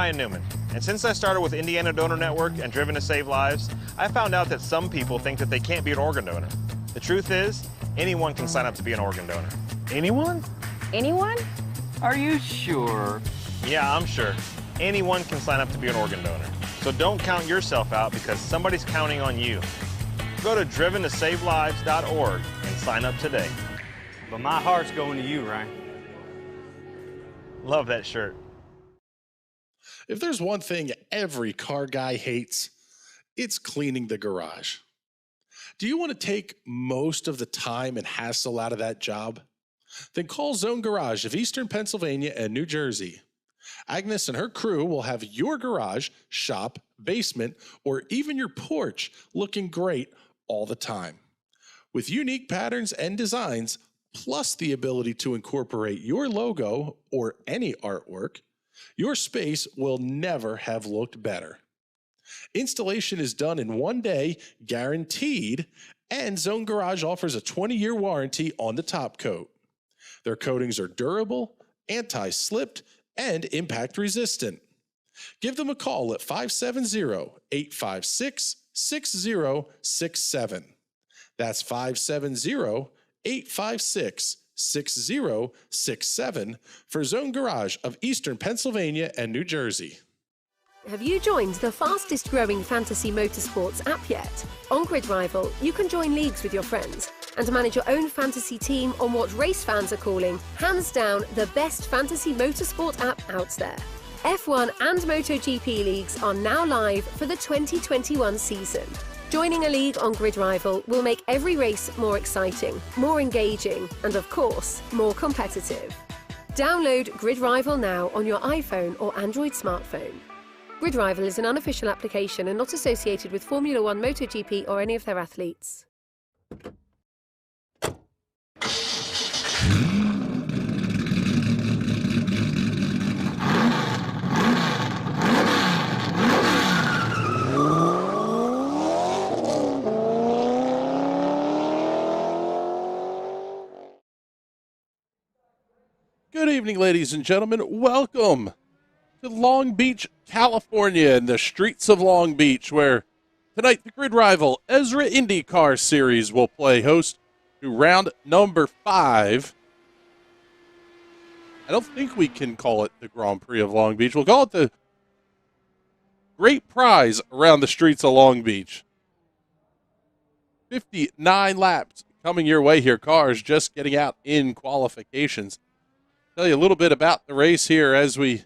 Ryan Newman, and since I started with Indiana Donor Network and Driven to Save Lives, I found out that some people think that they can't be an organ donor. The truth is, anyone can sign up to be an organ donor. Anyone? Anyone? Are you sure? Yeah, I'm sure. Anyone can sign up to be an organ donor. So don't count yourself out because somebody's counting on you. Go to driventosavelives.org and sign up today. But my heart's going to you, Ryan. Love that shirt. If there's one thing every car guy hates, it's cleaning the garage. Do you want to take most of the time and hassle out of that job? Then call Zone Garage of Eastern Pennsylvania and New Jersey. Agnes and her crew will have your garage, shop, basement, or even your porch looking great all the time. With unique patterns and designs, plus the ability to incorporate your logo or any artwork, your space will never have looked better. Installation is done in 1 day, guaranteed, and Zone Garage offers a 20-year warranty on the top coat. Their coatings are durable, anti-slipped, and impact resistant. Give them a call at 570-856-6067. That's 570-856-6067 for Zone Garage of Eastern Pennsylvania and New Jersey. Have you joined the fastest growing fantasy motorsports app yet? On Grid Rival, you can join leagues with your friends and manage your own fantasy team on what race fans are calling, hands down, the best fantasy motorsport app out there. F1 and MotoGP leagues are now live for the 2021 season. Joining a league on Grid Rival will make every race more exciting, more engaging, and of course, more competitive. Download Grid Rival now on your iPhone or Android smartphone. Grid Rival is an unofficial application and not associated with Formula One, MotoGP, or any of their athletes. Good evening, ladies and gentlemen. Welcome to Long Beach, California, and the streets of Long Beach, where tonight the Grid Rival ESRA INDYCAR Series will play host to round number 5. I don't think we can call it the Grand Prix of Long Beach. We'll call it the Great Prize around the streets of Long Beach. 59 laps coming your way here. Cars just getting out in qualifications. Tell you a little bit about the race here as we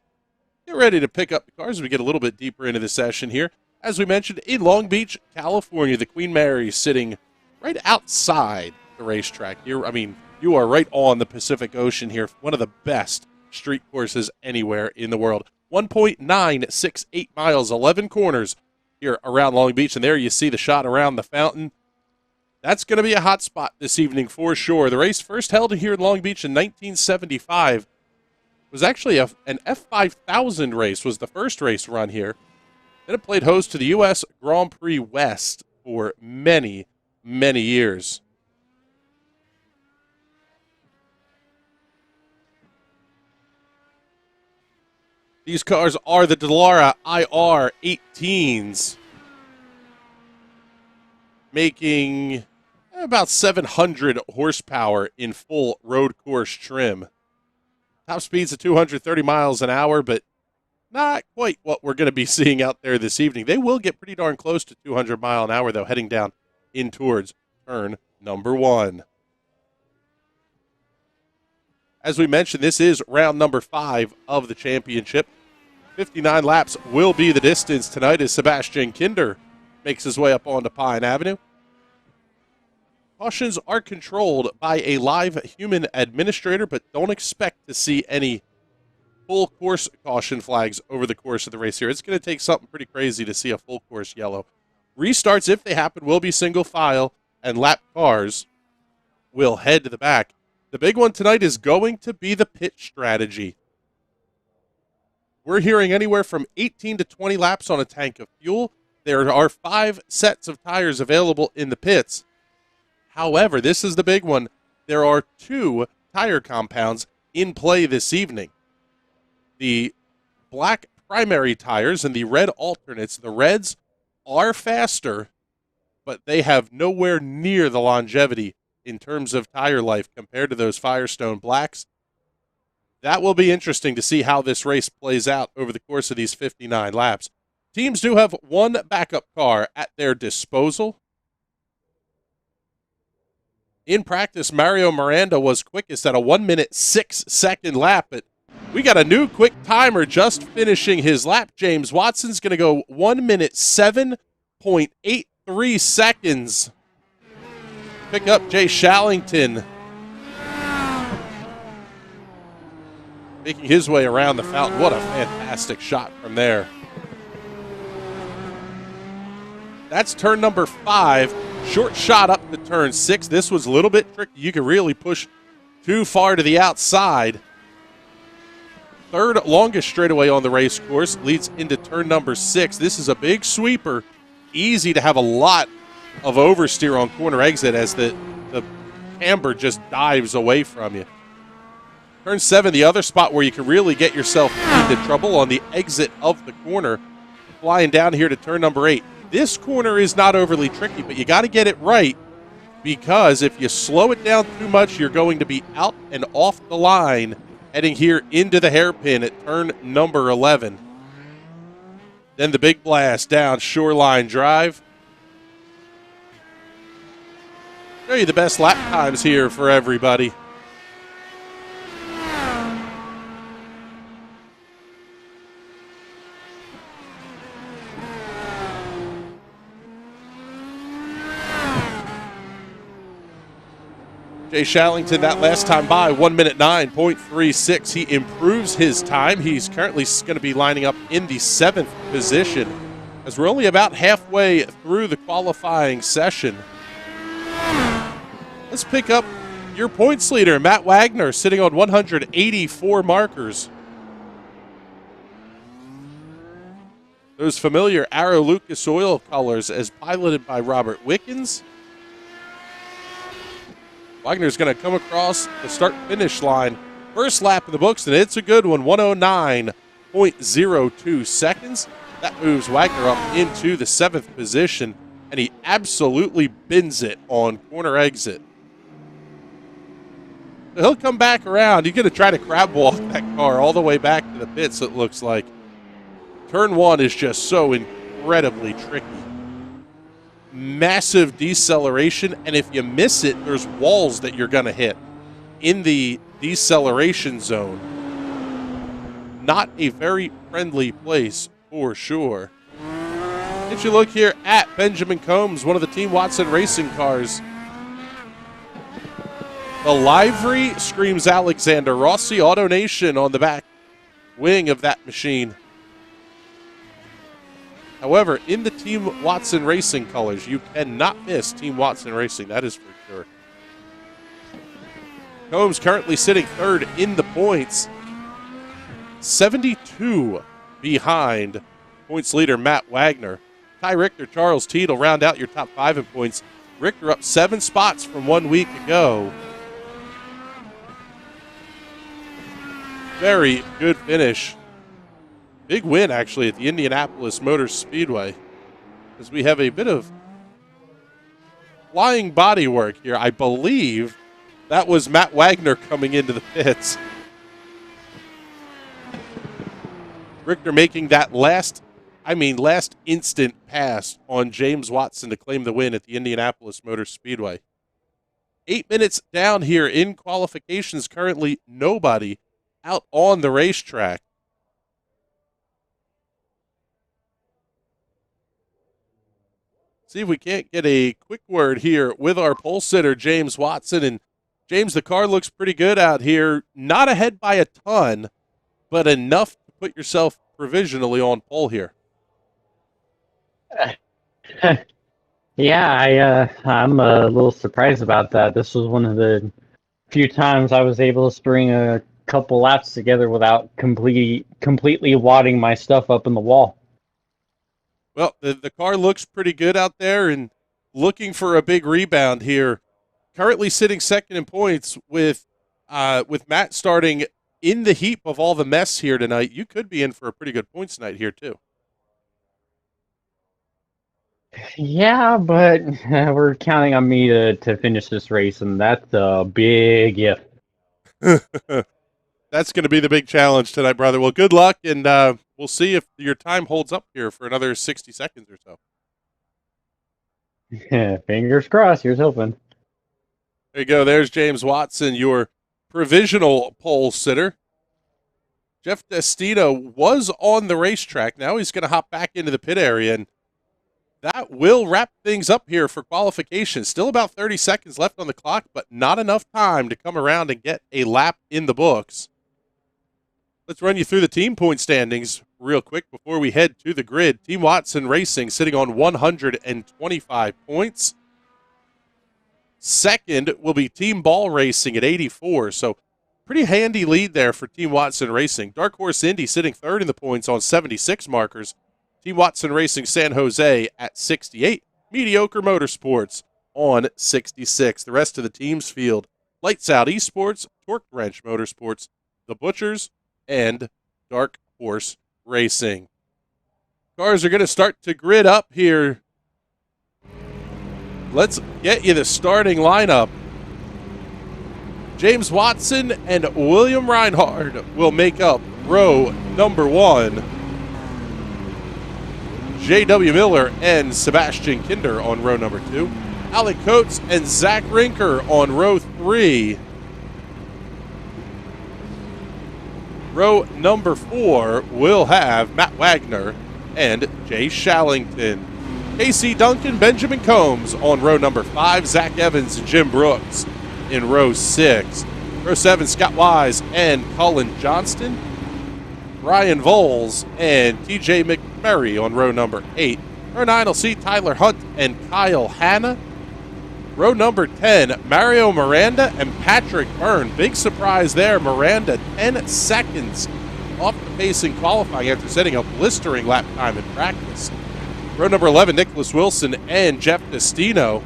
get ready to pick up the cars as we get a little bit deeper into the session here. As we mentioned, in Long Beach, California, the Queen Mary sitting right outside the racetrack here. I mean, you are right on the Pacific Ocean here. One of the best street courses anywhere in the world. 1.968 miles, 11 corners here around Long Beach. And there you see the shot around the fountain. That's going to be a hot spot this evening for sure. The race first held here in Long Beach in 1975. It was actually an F5000 race, was the first race run here. Then it played host to the U.S. Grand Prix West for many, many years. These cars are the Dallara IR 18s, making about 700 horsepower in full road course trim. Top speeds of 230 miles an hour, but not quite what we're going to be seeing out there this evening. They will get pretty darn close to 200 mile an hour, though, heading down in towards turn number 1. As we mentioned, this is round number 5 of the championship. 59 laps will be the distance tonight as Sebastian Kinder makes his way up onto Pine Avenue. Cautions are controlled by a live human administrator, but don't expect to see any full course caution flags over the course of the race here. It's going to take something pretty crazy to see a full course yellow. Restarts, if they happen, will be single file, and lap cars will head to the back. The big one tonight is going to be the pit strategy. We're hearing anywhere from 18 to 20 laps on a tank of fuel. There are 5 sets of tires available in the pits. However, this is the big one. There are 2 tire compounds in play this evening. The black primary tires and the red alternates. The reds are faster, but they have nowhere near the longevity in terms of tire life compared to those Firestone blacks. That will be interesting to see how this race plays out over the course of these 59 laps. Teams do have one backup car at their disposal. In practice, Mario Miranda was quickest at a 1-minute 6-second lap, but we got a new quick timer just finishing his lap. James Watson's going to go 1-minute 7.83 seconds. Pick up Jay Shallington, making his way around the fountain. What a fantastic shot from there. That's turn number 5. Short shot up to turn 6. This was a little bit tricky. You could really push too far to the outside. Third longest straightaway on the race course leads into turn number 6. This is a big sweeper. Easy to have a lot of oversteer on corner exit as the camber just dives away from you. Turn 7, the other spot where you can really get yourself into trouble on the exit of the corner. Flying down here to turn number 8. This corner is not overly tricky, but you got to get it right, because if you slow it down too much, you're going to be out and off the line heading here into the hairpin at turn number 11. Then the big blast down Shoreline Drive. Show you the best lap times here for everybody. Jay Shallington, that last time by, 1-minute 9.36. He improves his time. He's currently going to be lining up in the 7th position, as we're only about halfway through the qualifying session. Let's pick up your points leader, Matt Wagner, sitting on 184 markers. Those familiar Arrow Lucas Oil colors as piloted by Robert Wickens. Wagner's going to come across the start-finish line. First lap in the books, and it's a good one, 109.02 seconds. That moves Wagner up into the 7th position, and he absolutely bins it on corner exit. So he'll come back around. He's going to try to crab walk that car all the way back to the pits, it looks like. Turn 1 is just so incredibly tricky. Massive deceleration, and if you miss it, there's walls that you're going to hit in the deceleration zone. Not a very friendly place for sure. If you look here at Benjamin Combs, one of the Team Watson racing cars. The livery screams Alexander Rossi, AutoNation on the back wing of that machine. However, in the Team Watson Racing colors, you cannot miss Team Watson Racing. That is for sure. Combs currently sitting 3rd in the points. 72 behind points leader Matt Wagner. Ty Richter, Charles Teed will round out your top 5 in points. Richter up 7 spots from 1 week ago. Very good finish. Big win, actually, at the Indianapolis Motor Speedway, as we have a bit of flying body work here. I believe that was Matt Wagner coming into the pits. Richter making that last instant pass on James Watson to claim the win at the Indianapolis Motor Speedway. 8 minutes down here in qualifications, currently nobody out on the racetrack. See if we can't get a quick word here with our pole sitter, James Watson. And James, the car looks pretty good out here. Not ahead by a ton, but enough to put yourself provisionally on pole here. Yeah, I'm a little surprised about that. This was one of the few times I was able to string a couple laps together without completely wadding my stuff up in the wall. Well, the car looks pretty good out there and looking for a big rebound here. Currently sitting 2nd in points with Matt starting in the heap of all the mess here tonight, you could be in for a pretty good points night here, too. Yeah, but we're counting on me to finish this race, and that's a big if. That's going to be the big challenge tonight, brother. Well, good luck, and we'll see if your time holds up here for another 60 seconds or so. Fingers crossed. Here's hoping. There you go. There's James Watson, your provisional pole sitter. Jeff Destino was on the racetrack. Now he's going to hop back into the pit area, and that will wrap things up here for qualification. Still about 30 seconds left on the clock, but not enough time to come around and get a lap in the books. Let's run you through the team point standings real quick before we head to the grid. Team Watson Racing sitting on 125 points. Second will be Team Ball Racing at 84, so pretty handy lead there for Team Watson Racing. Dark Horse Indy sitting third in the points on 76 markers. Team Watson Racing San Jose at 68. Mediocre Motorsports on 66. The rest of the team's field: Lights Out Esports, Torque Wrench Motorsports, The Butchers, and Dark Horse Racing. Cars are going to start to grid up here. Let's get you the starting lineup. James Watson and William Reinhard will make up row number 1. J.W. Miller and Sebastian Kinder on row number 2. Alec Coates and Zach Rinker on row 3. Row number 4 will have Matt Wagner and Jay Shallington. Casey Duncan, Benjamin Combs on row number 5. Zach Evans and Jim Brooks in row 6. Row 7, Scott Wise and Colin Johnston. Ryan Voles and TJ McMurray on row number 8. Row 9 will see Tyler Hunt and Kyle Hanna. Row number 10, Mario Miranda and Patrick Byrne. Big surprise there. Miranda 10 seconds off the pace in qualifying after setting a blistering lap time in practice. Row number 11, Nicholas Wilson and Jeff Destino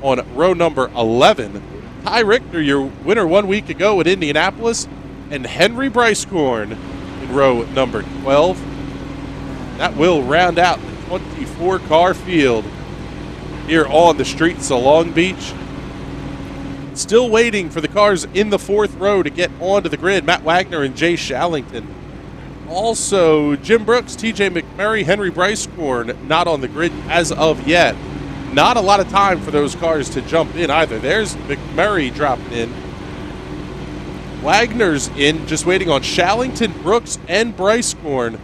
on row number 11. Ty Richter, your winner 1 week ago at Indianapolis, and Henry Brycecorn in row number 12. That will round out the 24-car field here on the streets of Long Beach. Still waiting for the cars in the 4th row to get onto the grid. Matt Wagner and Jay Shallington. Also, Jim Brooks, TJ McMurray, Henry Brycecorn not on the grid as of yet. Not a lot of time for those cars to jump in either. There's McMurray dropping in. Wagner's in, just waiting on Shallington, Brooks, and Brycecorn.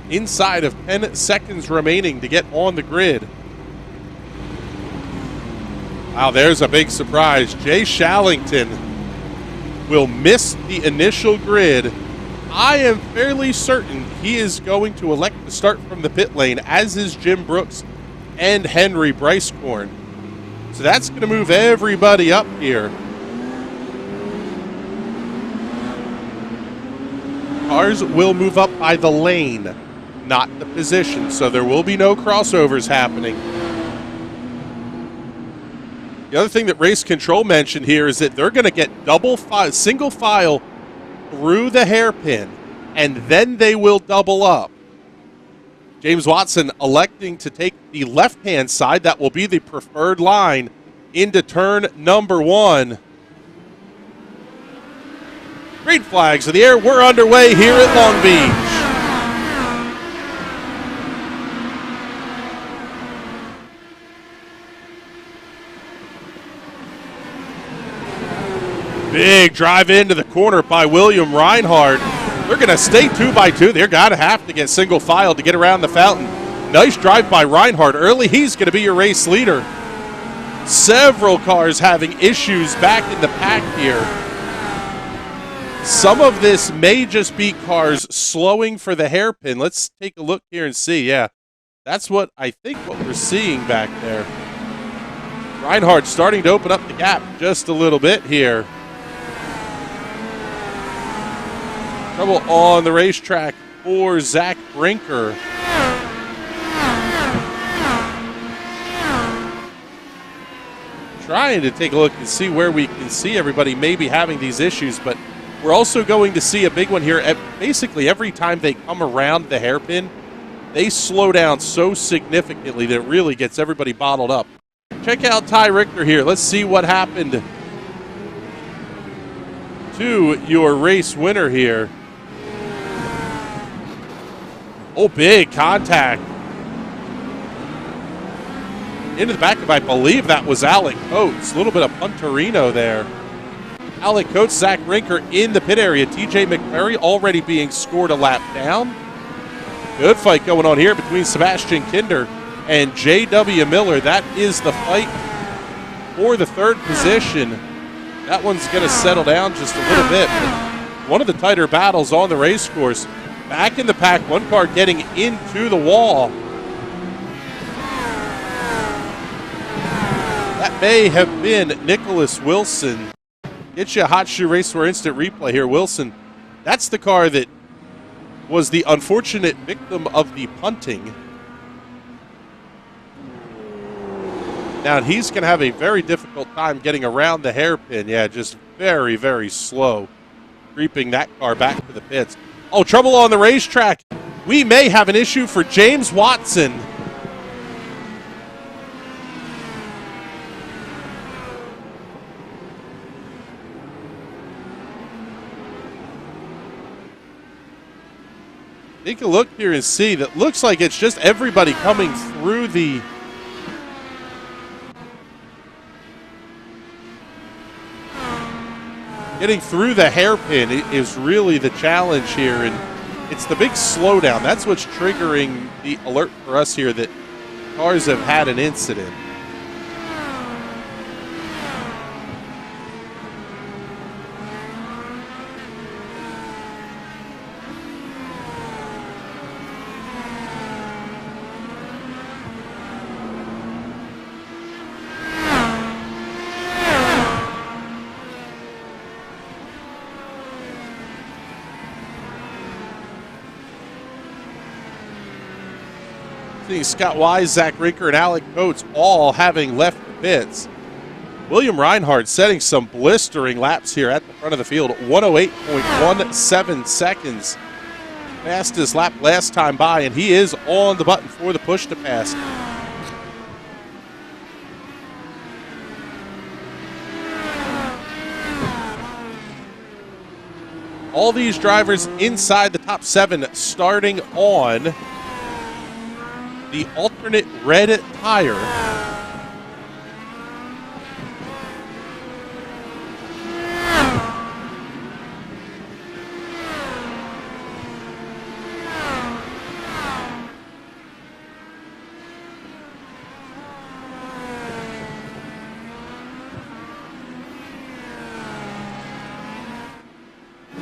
Inside of 10 seconds remaining to get on the grid. Wow, there's a big surprise. Jay Shallington will miss the initial grid. I am fairly certain he is going to elect to start from the pit lane, as is Jim Brooks and Henry Brycecorn. So that's going to move everybody up here. Cars will move up by the lane, not the position, so there will be no crossovers happening. The other thing that race control mentioned here is that they're going to get single file through the hairpin, and then they will double up. James Watson electing to take the left-hand side. That will be the preferred line into turn number 1. Green flags in the air. We're underway here at Long Beach. Big drive into the corner by William Reinhard. They're going to stay 2 by 2. They're going to have to get single file to get around the fountain. Nice drive by Reinhard early. He's going to be your race leader. Several cars having issues back in the pack here. Some of this may just be cars slowing for the hairpin. Let's take a look here and see. Yeah, that's what I think what we're seeing back there. Reinhard starting to open up the gap just a little bit here. Trouble on the racetrack for Zach Brinker. trying to take a look and see where we can see everybody maybe having these issues, but we're also going to see a big one here. Basically, every time they come around the hairpin, they slow down so significantly that it really gets everybody bottled up. Check out Ty Richter here. Let's see what happened to your race winner here. Oh, big contact. Into the back of, I believe that was Alec Coates. A little bit of Punterino there. Alec Coates, Zach Rinker in the pit area. TJ McMurray already being scored a lap down. Good fight going on here between Sebastian Kinder and J.W. Miller. That is the fight for the third position. That one's going to settle down just a little bit. But one of the tighter battles on the race course. Back in the pack, one car getting into the wall. That may have been Nicholas Wilson. Get you a Hot Shoe Raceware instant replay here. Wilson, that's the car that was the unfortunate victim of the punting. Now he's going to have a very difficult time getting around the hairpin. Yeah, just very, very slow. Creeping that car back to the pits. Oh, trouble on the racetrack. We may have an issue for James Watson. Take a look here and see. That looks like it's just everybody coming through the getting through the hairpin is really the challenge here, and it's the big slowdown. That's what's triggering the alert for us here that cars have had an incident. Seeing Scott Wise, Zach Rinker, and Alec Coates all having left the pits. William Reinhard setting some blistering laps here at the front of the field. 108.17 seconds. Fastest lap last time by, and he is on the button for the push to pass. All these drivers inside the top 7 starting on the alternate red tire.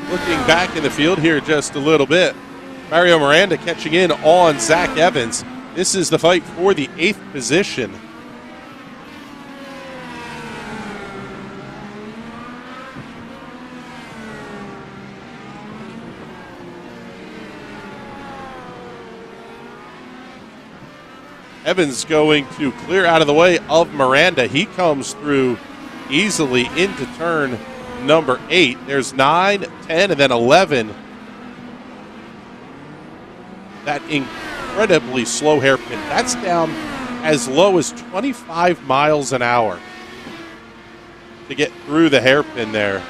Looking back in the field here just a little bit. Mario Miranda catching in on Zach Evans. This is the fight for the 8th position. Evans going to clear out of the way of Miranda. He comes through easily into turn number 8. There's 9, 10, and then 11. That incredibly slow hairpin. That's down as low as 25 miles an hour to get through the hairpin there.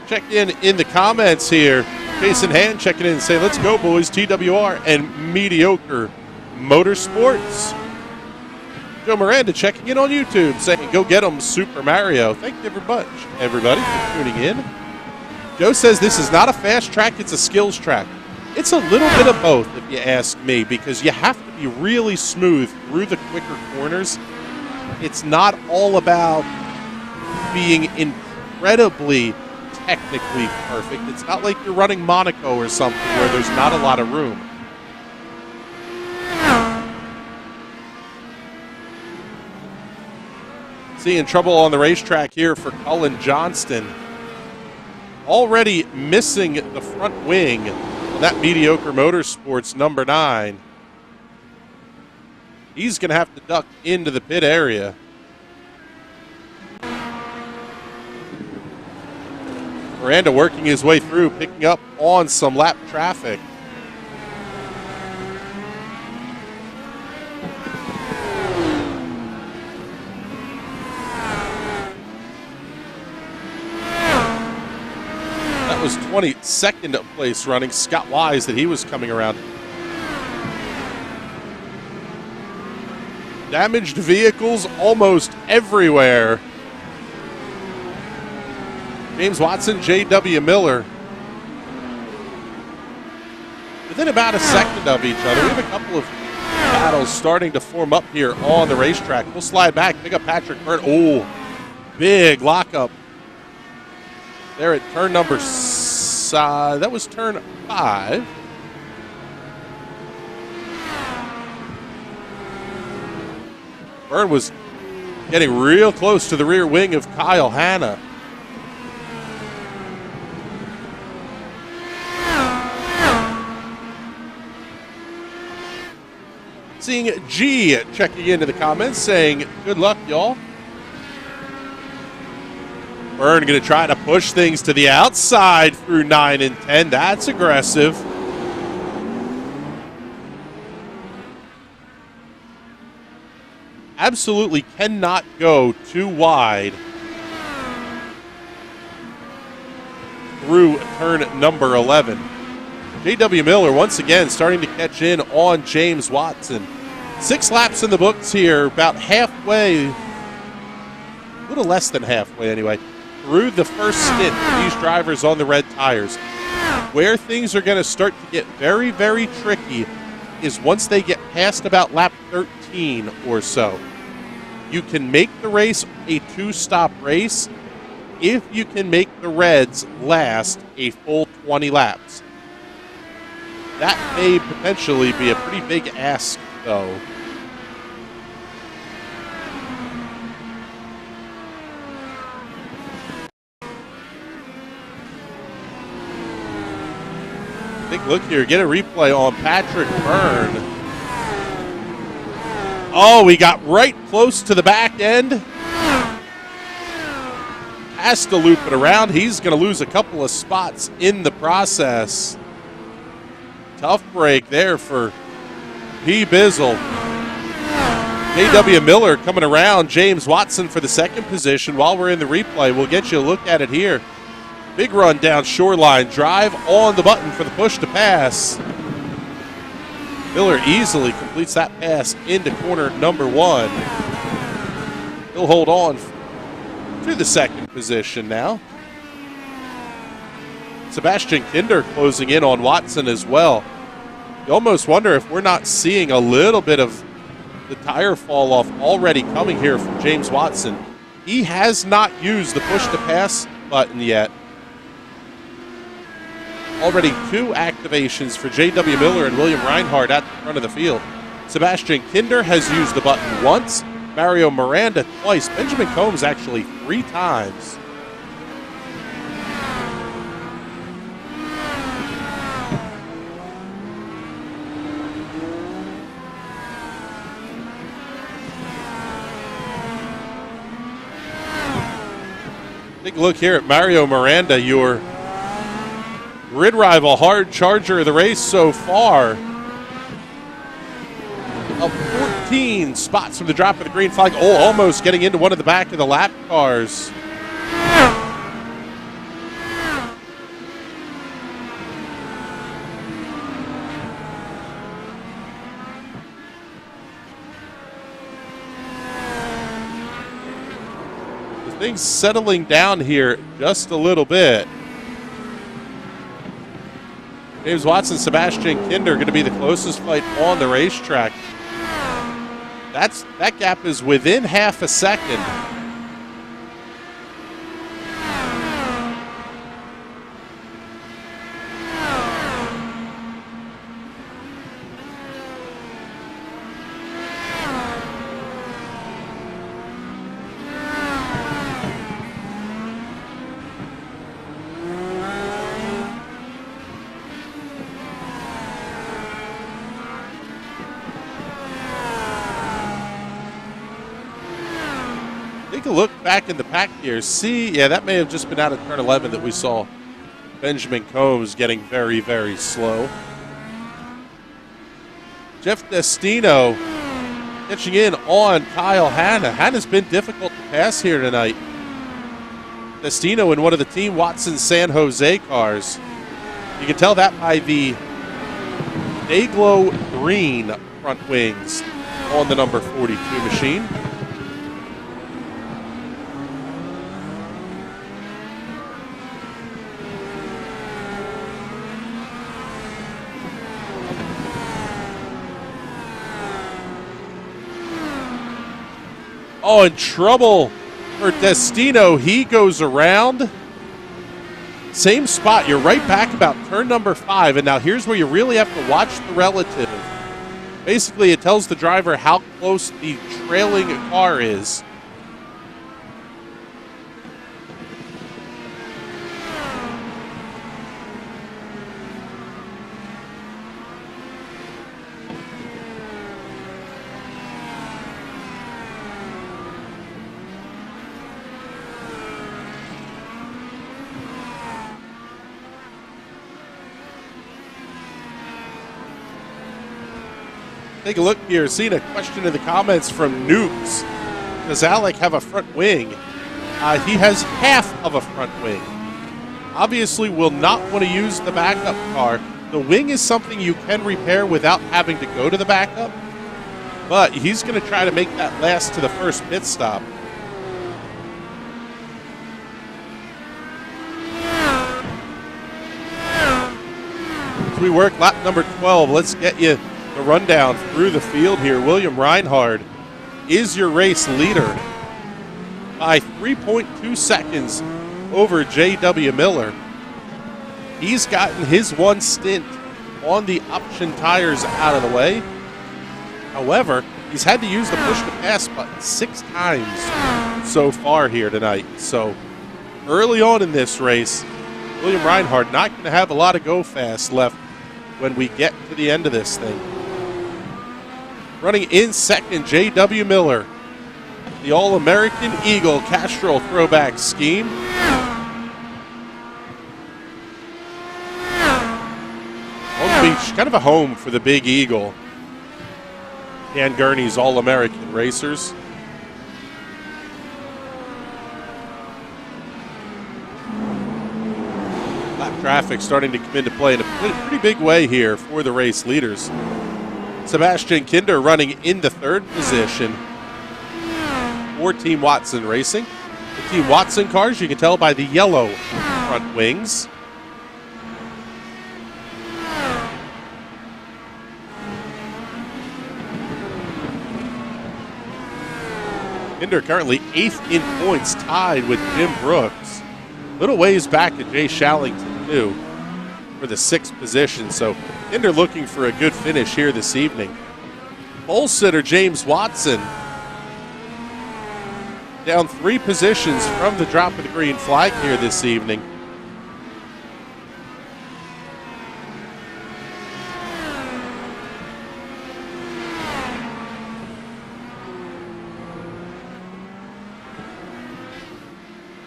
Check in the comments here. Jason Hand checking in and saying, let's go, boys, TWR and Mediocre Motorsports. Joe Miranda checking in on YouTube saying, go get them, Super Mario. Thank you very much, everybody, for tuning in. Joe says this is not a fast track, it's a skills track. It's a little bit of both, if you ask me, because you have to be really smooth through the quicker corners. It's not all about being incredibly technically perfect. It's not like you're running Monaco or something where there's not a lot of room. Seeing trouble on the racetrack here for Cullen Johnston. Already missing the front wing That mediocre motorsports number 9. He's going to have to duck into the pit area. Miranda working his way through, picking up on some lap traffic. That was 22nd place running. Scott Wise that he was coming around. Damaged vehicles almost everywhere. James Watson, J.W. Miller. Within about a second of each other. We have a couple of battles starting to form up here on the racetrack. We'll slide back, pick up Patrick Byrne. Oh, big lockup there at turn number that was turn 5. Byrne was getting real close to the rear wing of Kyle Hanna. Seeing G checking into the comments saying, good luck, y'all. Byrne going to try to push things to the outside through 9 and 10. That's aggressive. Absolutely cannot go too wide through turn number 11. J.W. Miller once again starting to catch in on James Watson. 6 laps in the books here, about halfway, a little less than halfway anyway, through the first stint for these drivers on the red tires. Where things are going to start to get very, very tricky is once they get past about lap 13 or so. You can make the race a 2-stop race if you can make the Reds last a full 20 laps. That may potentially be a pretty big ask, though. Big look here. Get a replay on Patrick Byrne. Oh, we got right close to the back end. Has to loop it around. He's going to lose a couple of spots in the process. Tough break there for P. Bizzle. J.W. Miller coming around. James Watson for the second position. While we're in the replay, we'll get you a look at it here. Big run down shoreline. Drive on the button for the push to pass. Miller easily completes that pass into corner number 1. He'll hold on to the second position now. Sebastian Kinder closing in on Watson as well. You almost wonder if we're not seeing a little bit of the tire fall off already coming here from James Watson. He has not used the push to pass button yet. Already 2 activations for J.W. Miller and William Reinhard at the front of the field. Sebastian Kinder has used the button once. Mario Miranda twice. Benjamin Combs actually 3 times. Take a look here at Mario Miranda, your grid rival, hard charger of the race so far. Of 14 spots from the drop of the green flag. Oh, almost getting into one of the back of the lap cars. The thing's settling down here just a little bit. James Watson, Sebastian Kinder going to be the closest fight on the racetrack. That gap is within half a second. Take a look back in the pack here. See, yeah, that may have just been out of turn 11 that we saw Benjamin Combs getting very, very slow. Jeff Destino catching in on Kyle Hanna. Hanna's been difficult to pass here tonight. Destino in one of the Team Watson San Jose cars. You can tell that by the Dayglow green front wings on the number 42 machine. Oh, in trouble for Destino. He goes around. Same spot. You're right back about turn number 5. And now here's where you really have to watch the relative. Basically, it tells the driver how close the trailing car is. Take a look here. Seeing a question in the comments from Nukes. Does Alec have a front wing? He has half of a front wing. Obviously will not want to use the backup car. The wing is something you can repair without having to go to the backup. But he's going to try to make that last to the first pit stop. As we work lap number 12, let's get you the rundown through the field here. William Reinhard is your race leader by 3.2 seconds over J.W. Miller. He's gotten his one stint on the option tires out of the way. However, he's had to use the push-to-pass button 6 times so far here tonight. So early on in this race, William Reinhard not going to have a lot of go fast left when we get to the end of this thing. Running in second, J.W. Miller, the All-American Eagle Castrol throwback scheme. Long Beach, kind of a home for the Big Eagle. Dan Gurney's All-American racers. Lap traffic starting to come into play in a pretty big way here for the race leaders. Sebastian Kinder running in the 3rd position for Team Watson Racing. The Team Watson cars, you can tell by the yellow front wings. Kinder currently 8th in points, tied with Jim Brooks. Little ways back at Jay Shallington, too, for the 6th position. So Kinder looking for a good finish here this evening. Pole sitter James Watson down 3 positions from the drop of the green flag here this evening.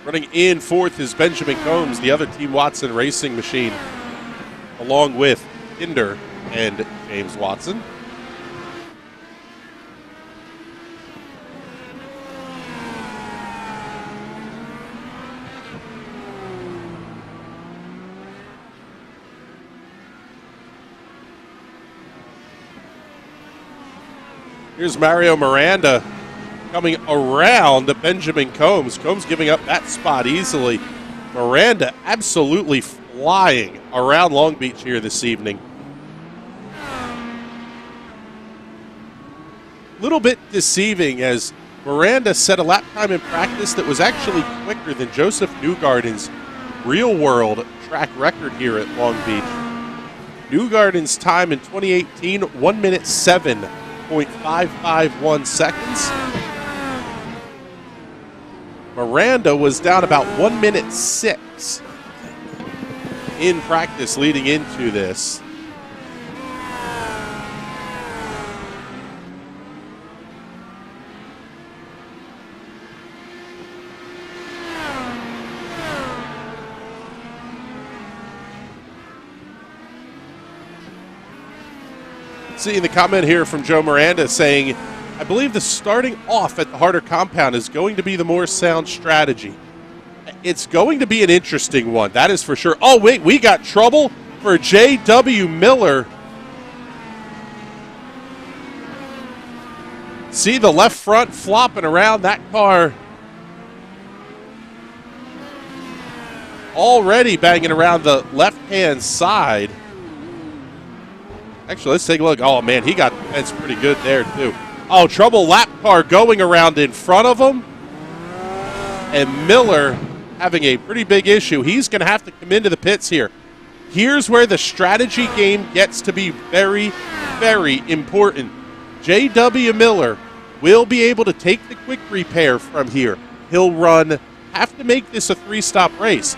Running in 4th is Benjamin Combs, the other Team Watson Racing machine, along with Kinder and James Watson. Here's Mario Miranda coming around to Benjamin Combs. Combs giving up that spot easily. Miranda absolutely flying around Long Beach here this evening. A little bit deceiving as Miranda set a lap time in practice that was actually quicker than Joseph Newgarden's real-world track record here at Long Beach. Newgarden's time in 2018, 1 minute 7.551 seconds. Miranda was down about 1 minute 6 in practice leading into this. Seeing the comment here from Joe Miranda saying, I believe the starting off at the harder compound is going to be the more sound strategy. It's going to be an interesting one, that is for sure. Oh, wait, we got trouble for J.W. Miller. See the left front flopping around that car. Already banging around the left-hand side. Actually, let's take a look. Oh, man, he got the fence pretty good there, too. Oh, trouble lap car going around in front of him. And Miller having a pretty big issue. He's going to have to come into the pits here. Here's where the strategy game gets to be very, very important. J.W. Miller will be able to take the quick repair from here. He'll have to make this a 3-stop race.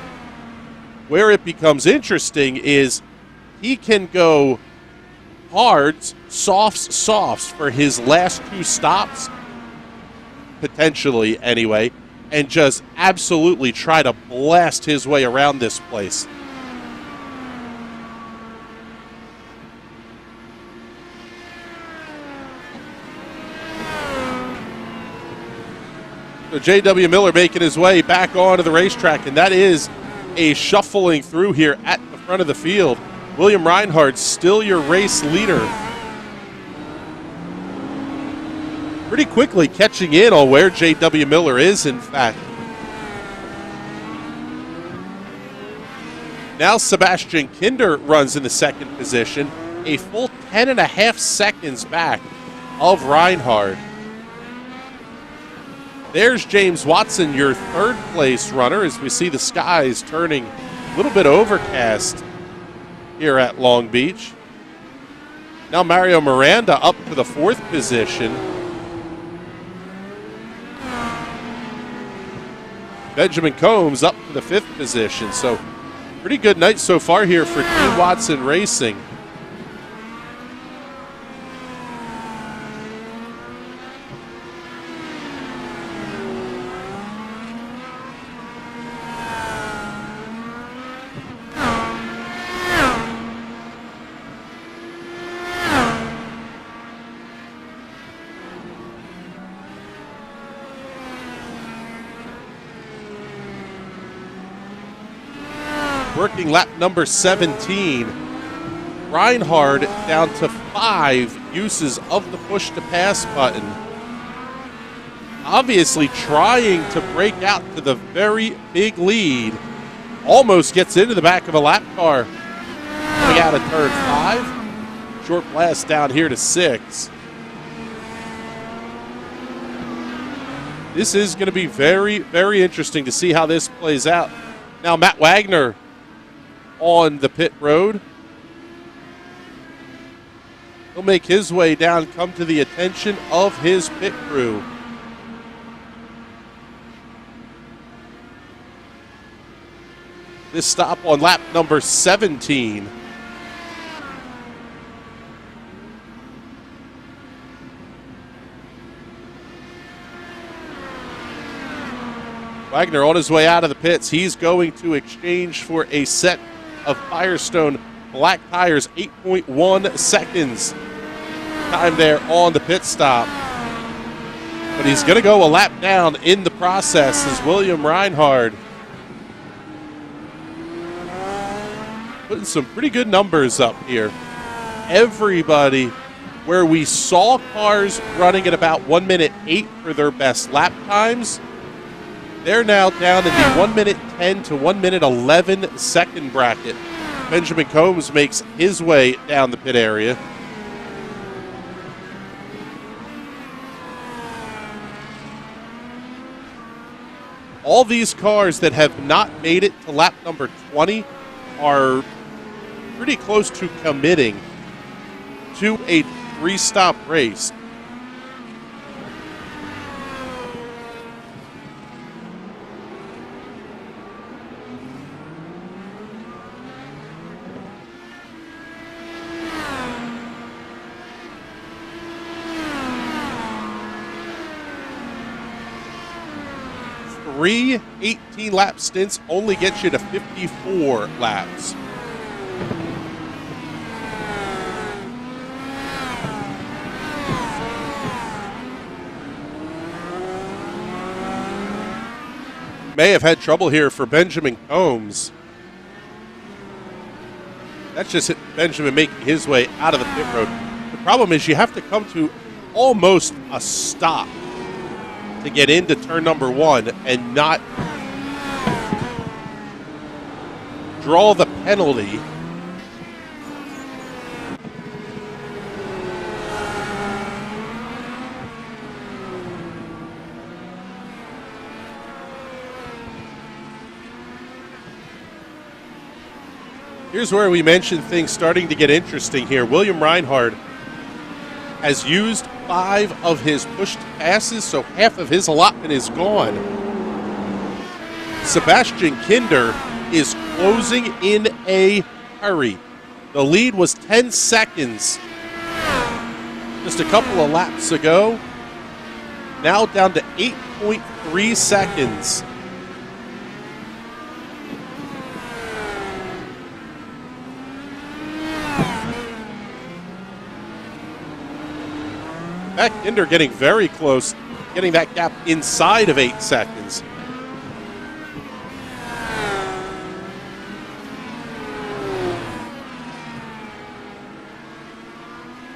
Where it becomes interesting is he can go hards, softs for his last 2 stops, potentially anyway, and just absolutely try to blast his way around this place. So J.W. Miller making his way back onto the racetrack, and that is a shuffling through here at the front of the field. William Reinhard still your race leader. Pretty quickly catching in on where J.W. Miller is, in fact. Now Sebastian Kinder runs in the second position, a full 10.5 seconds back of Reinhard. There's James Watson, your third place runner, as we see the skies turning a little bit overcast here at Long Beach. Now Mario Miranda up to the 4th position. Benjamin Combs up to the 5th position. So pretty good night so far here for Team Watson Racing. Working lap number 17. Reinhard down to 5 uses of the push to pass button. Obviously trying to break out to the very big lead. Almost gets into the back of a lap car. Coming out of turn 5. Short blast down here to 6. This is going to be very, very interesting to see how this plays out. Now Matt Wagner on the pit road. He'll make his way down, come to the attention of his pit crew. This stop on lap number 17. Wagner on his way out of the pits. He's going to exchange for a set of Firestone black tires, 8.1 seconds time there on the pit stop. But he's going to go a lap down in the process as William Reinhard putting some pretty good numbers up here. Everybody, where we saw cars running at about 1 minute 8 for their best lap times, they're now down in the 1 minute 10 to 1 minute 11 second bracket. Benjamin Combs makes his way down the pit area. All these cars that have not made it to lap number 20 are pretty close to committing to a 3-stop race. Three 18-lap stints only gets you to 54 laps. may have had trouble here for Benjamin Combs. That's just Benjamin making his way out of the pit road. The problem is you have to come to almost a stop to get into turn number 1 and not draw the penalty. Here's where we mentioned things starting to get interesting here. William Reinhard has used 5 of his pushed passes, so half of his allotment is gone. Sebastian Kinder is closing in a hurry. The lead was 10 seconds just a couple of laps ago. Now down to 8.3 seconds. That Kinder getting very close, getting that gap inside of 8 seconds.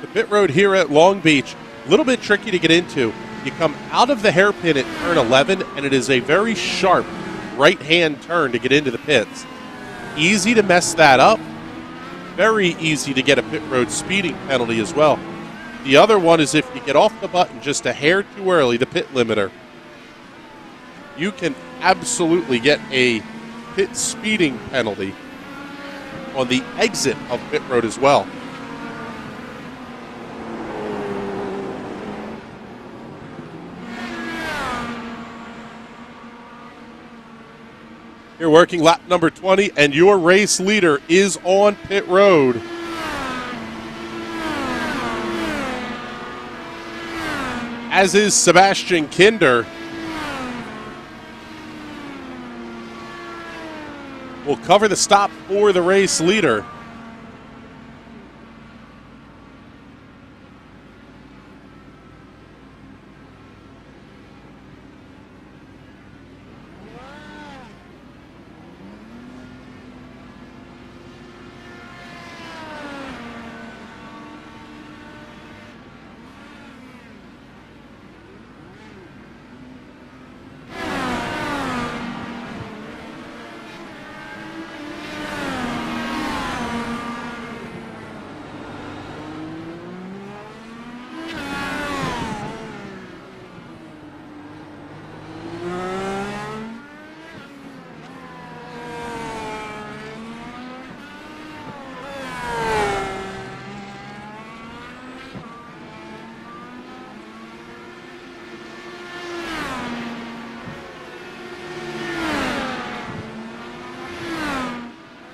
The pit road here at Long Beach, a little bit tricky to get into. You come out of the hairpin at turn 11, and it is a very sharp right-hand turn to get into the pits. Easy to mess that up. Very easy to get a pit road speeding penalty as well. The other one is if you get off the button just a hair too early, the pit limiter. You can absolutely get a pit speeding penalty on the exit of pit road as well. You're working lap number 20, and your race leader is on pit road. As is Sebastian Kinder. Will cover the stop for the race leader.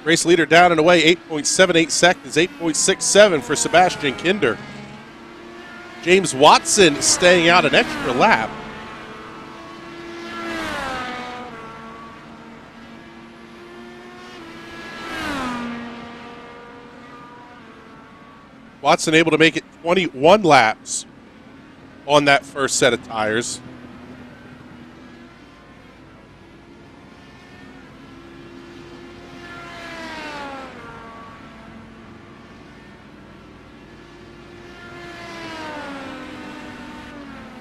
Race leader down and away, 8.78 seconds, 8.67 for Sebastian Kinder. James Watson staying out an extra lap. Watson able to make it 21 laps on that first set of tires.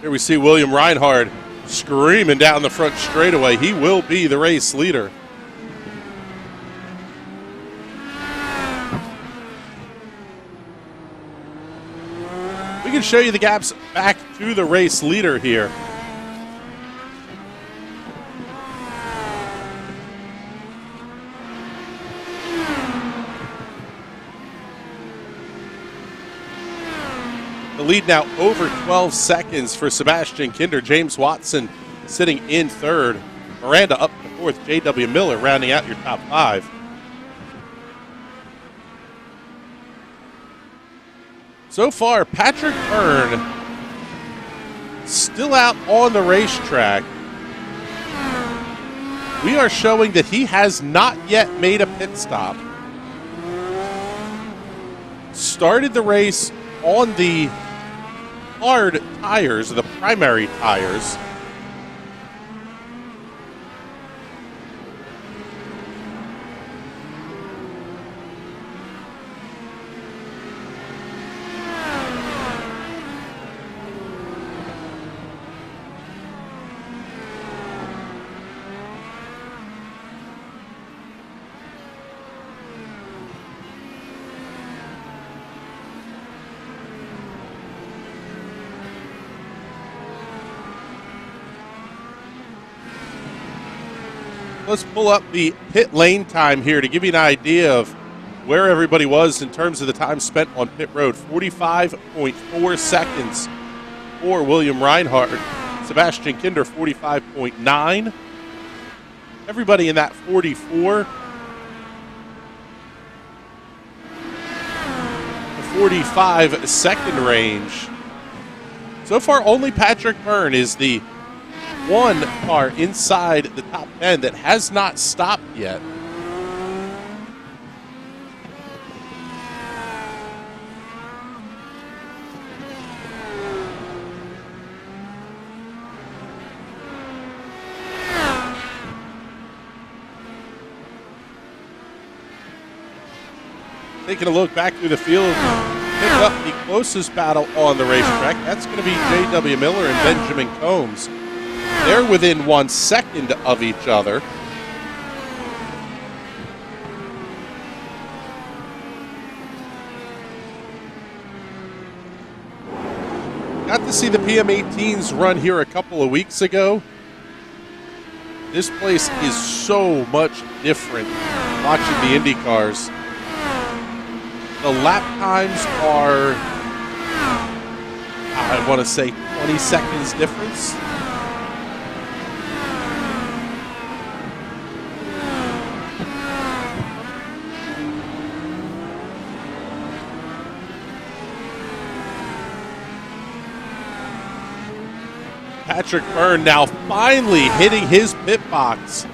Here we see William Reinhard screaming down the front straightaway. He will be the race leader. We can show you the gaps back to the race leader here. The lead now over 12 seconds for Sebastian Kinder. James Watson sitting in third. Miranda up to fourth. J.W. Miller rounding out your top 5. So far, Patrick Byrne still out on the racetrack. We are showing that he has not yet made a pit stop. Started the race on the hard tires, the primary tires. let's pull up the pit lane time here to give you an idea of where everybody was in terms of the time spent on pit road. 45.4 seconds for William Reinhard. Sebastian Kinder, 45.9. Everybody in that 44 to 45 second range. So far, only Patrick Byrne is the one car inside the top 10 that has not stopped yet. Taking a look back through the field, pick up the closest battle on the racetrack. That's going to be J.W. Miller and Benjamin Combs. They're within 1 second of each other. Got to see the PM18s run here a couple of weeks ago. This place is so much different watching the Indy cars. The lap times are, I want to say, 20 seconds difference. Patrick Byrne now finally hitting his pit box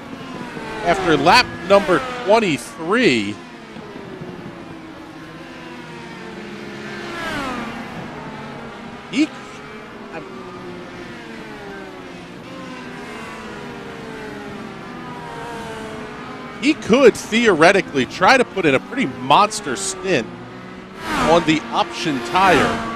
after lap number 23. He could theoretically try to put in a pretty monster stint on the option tire.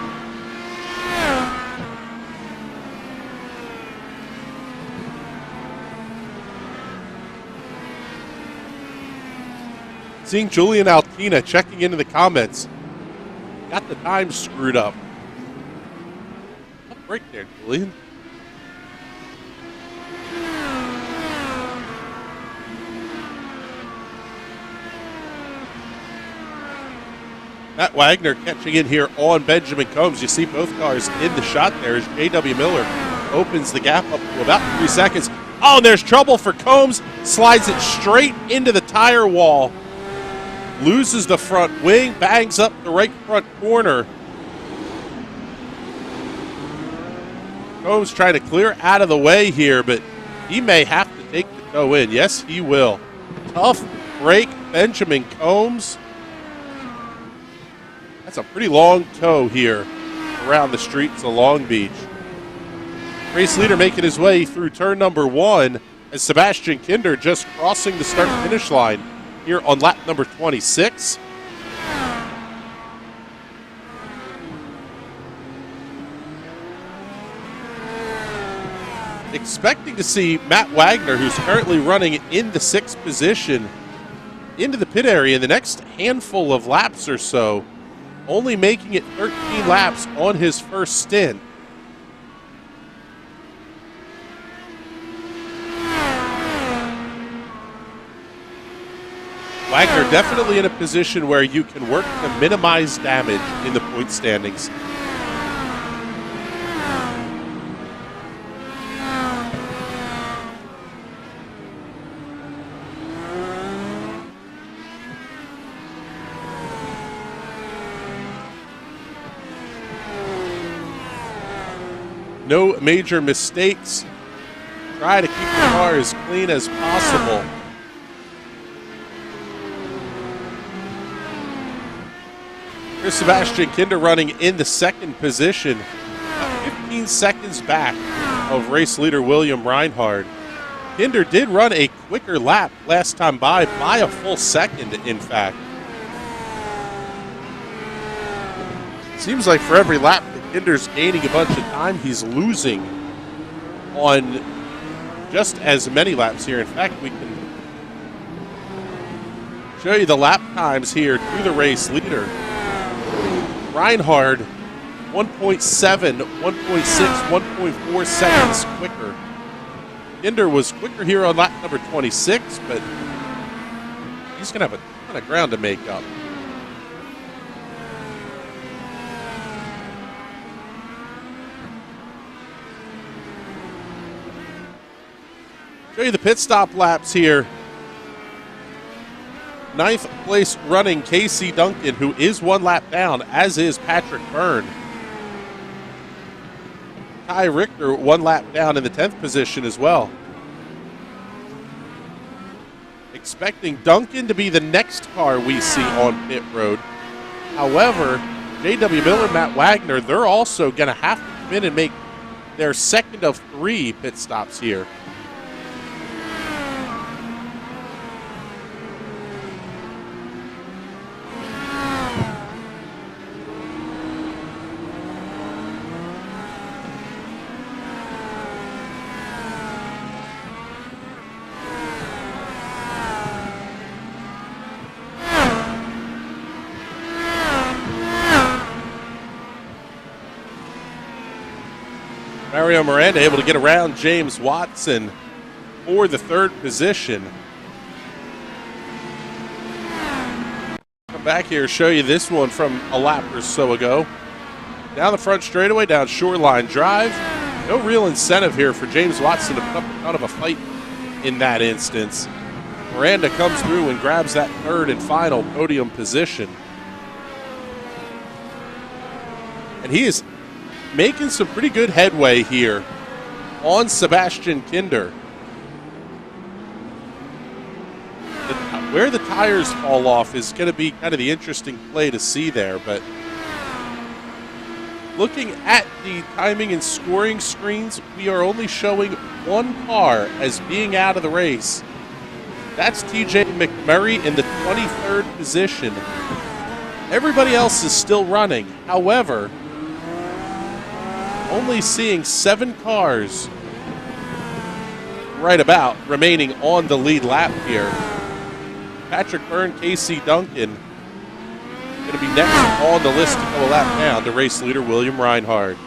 Seeing Julian Altina checking into the comments. Got the time screwed up. Break there, Julian. Matt Wagner catching in here on Benjamin Combs. You see both cars in the shot there as J.W. Miller opens the gap up to about 3 seconds. Oh, and there's trouble for Combs. Slides it straight into the tire wall. Loses the front wing, bangs up the right front corner. Combs trying to clear out of the way here, but he may have to take the toe in. Yes, he will. Tough break, Benjamin Combs. That's a pretty long toe here around the streets of Long Beach. Race leader making his way through turn number 1 as Sebastian Kinder just crossing the start-finish line here on lap number 26. Expecting to see Matt Wagner, who's currently running in the 6th position, into the pit area in the next handful of laps or so, only making it 13 laps on his first stint. Wagner definitely in a position where you can work to minimize damage in the point standings. No major mistakes. Try to keep the car as clean as possible. Here's Sebastian Kinder running in the 2nd position, 15 seconds back of race leader William Reinhard. Kinder did run a quicker lap last time by a full second, in fact. Seems like for every lap that Kinder's gaining a bunch of time, he's losing on just as many laps here. In fact, we can show you the lap times here to the race leader. Reinhard, 1.7, 1.6, 1.4 seconds quicker. Kinder was quicker here on lap number 26, but he's going to have a ton of ground to make up. Show you the pit stop laps here. 9th place running Casey Duncan, who is 1 lap down, as is Patrick Byrne. Ty Richter 1 lap down in the 10th position as well. Expecting Duncan to be the next car we see on pit road. However, J.W. Miller, Matt Wagner, they're also going to have to come in and make their second of 3 pit stops here. Mario Miranda able to get around James Watson for the 3rd position. Come back here, show you this one from a lap or so ago. Down the front straightaway, down Shoreline Drive. No real incentive here for James Watson to put up a ton of a fight in that instance. Miranda comes through and grabs that 3rd and final podium position. And he is making some pretty good headway here on Sebastian Kinder. Where the tires fall off is going to be kind of the interesting play to see there, but looking at the timing and scoring screens, we are only showing 1 car as being out of the race. That's TJ McMurray in the 23rd position. Everybody else is still running. However, only seeing 7 cars right about remaining on the lead lap here. Patrick Byrne, Casey Duncan going to be next on the list to go a lap down to race leader William Reinhard.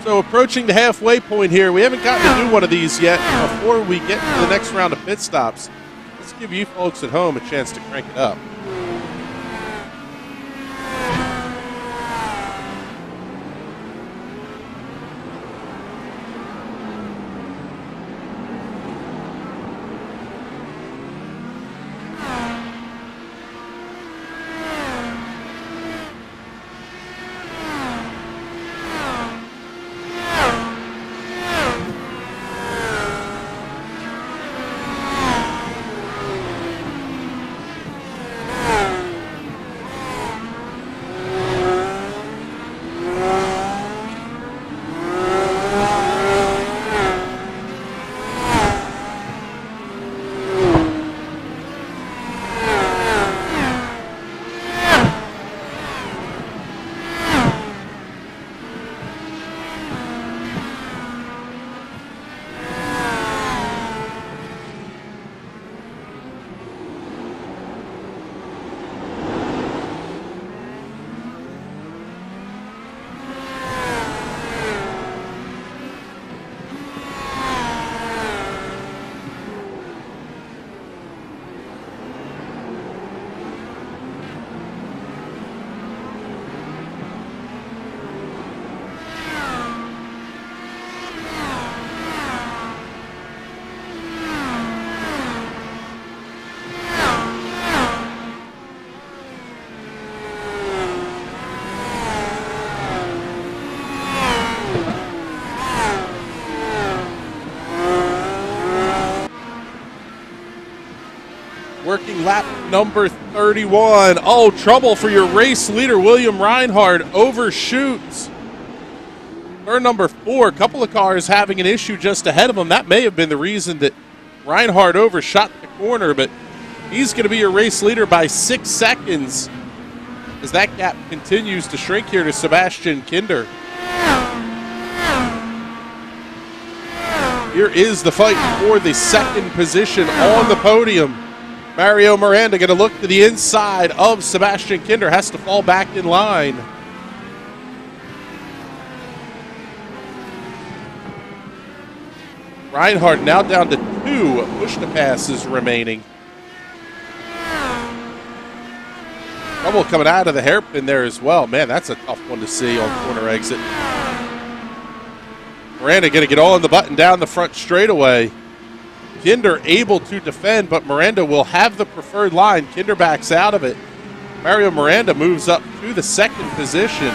So approaching the halfway point here, we haven't gotten to do one of these yet. Before we get to the next round of pit stops, let's give you folks at home a chance to crank it up. Working lap number 31. Oh, trouble for your race leader, William Reinhard, overshoots. Turn number 4, a couple of cars having an issue just ahead of him. That may have been the reason that Reinhard overshot the corner, but he's going to be your race leader by 6 seconds as that gap continues to shrink here to Sebastian Kinder. Here is the fight for the 2nd position on the podium. Mario Miranda going to look to the inside of Sebastian Kinder, has to fall back in line. Reinhard now down to 2 push-to-passes remaining. Trouble coming out of the hairpin there as well. Man, that's a tough one to see on corner exit. Miranda going to get all in the button down the front straightaway. Kinder able to defend, but Miranda will have the preferred line. Kinder backs out of it. Mario Miranda moves up to the 2nd position.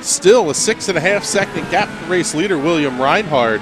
Still a 6.5-second gap to race leader William Reinhard.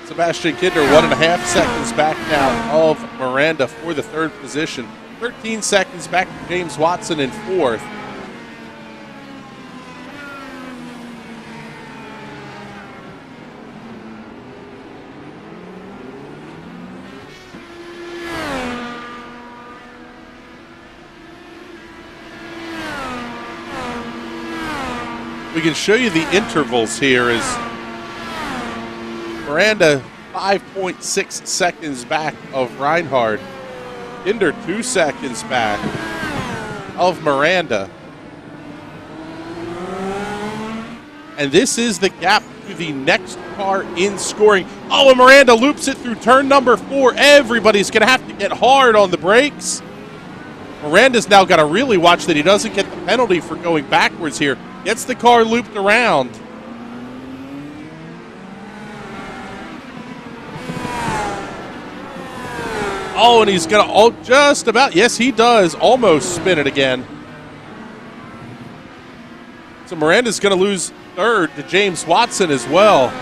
Sebastian Kinder 1.5 seconds back now of Miranda for the 3rd position. 13 seconds back to James Watson in 4th. We can show you the intervals here as Miranda 5.6 seconds back of Reinhard. Kinder 2 seconds back of Miranda. And this is the gap to the next car in scoring. Oh, and Miranda loops it through turn number 4. Everybody's going to have to get hard on the brakes. Miranda's now got to really watch that he doesn't get the penalty for going backwards here. Gets the car looped around. Oh, and he's going to just about, yes, he does almost spin it again. So Miranda's going to lose 3rd to James Watson as well.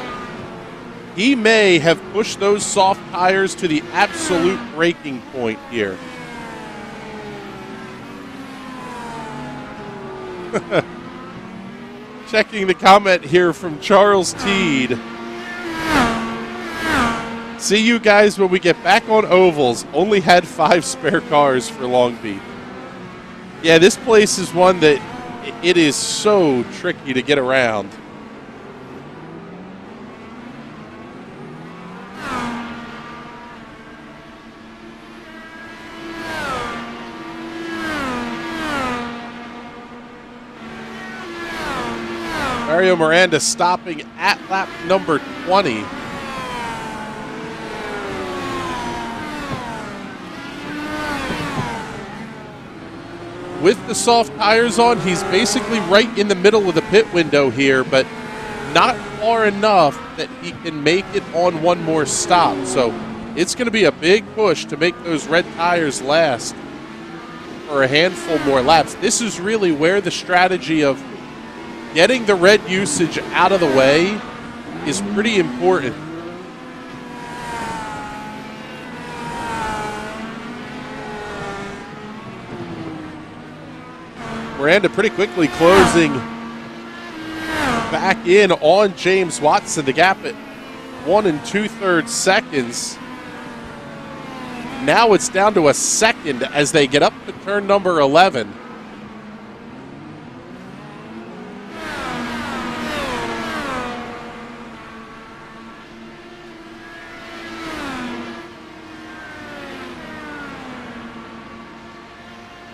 He may have pushed those soft tires to the absolute breaking point here. Checking the comment here from Charles Teed. See you guys when we get back on ovals. Only had 5 spare cars for Long Beach. Yeah, this place is one that it is so tricky to get around. Mario Miranda stopping at lap number 20. With the soft tires on, he's basically right in the middle of the pit window here, but not far enough that he can make it on one more stop. So it's going to be a big push to make those red tires last for a handful more laps. This is really where the strategy of getting the red usage out of the way is pretty important. Miranda pretty quickly closing back in on James Watson. The gap at 1 2/3 seconds. Now it's down to a second as they get up to turn number 11.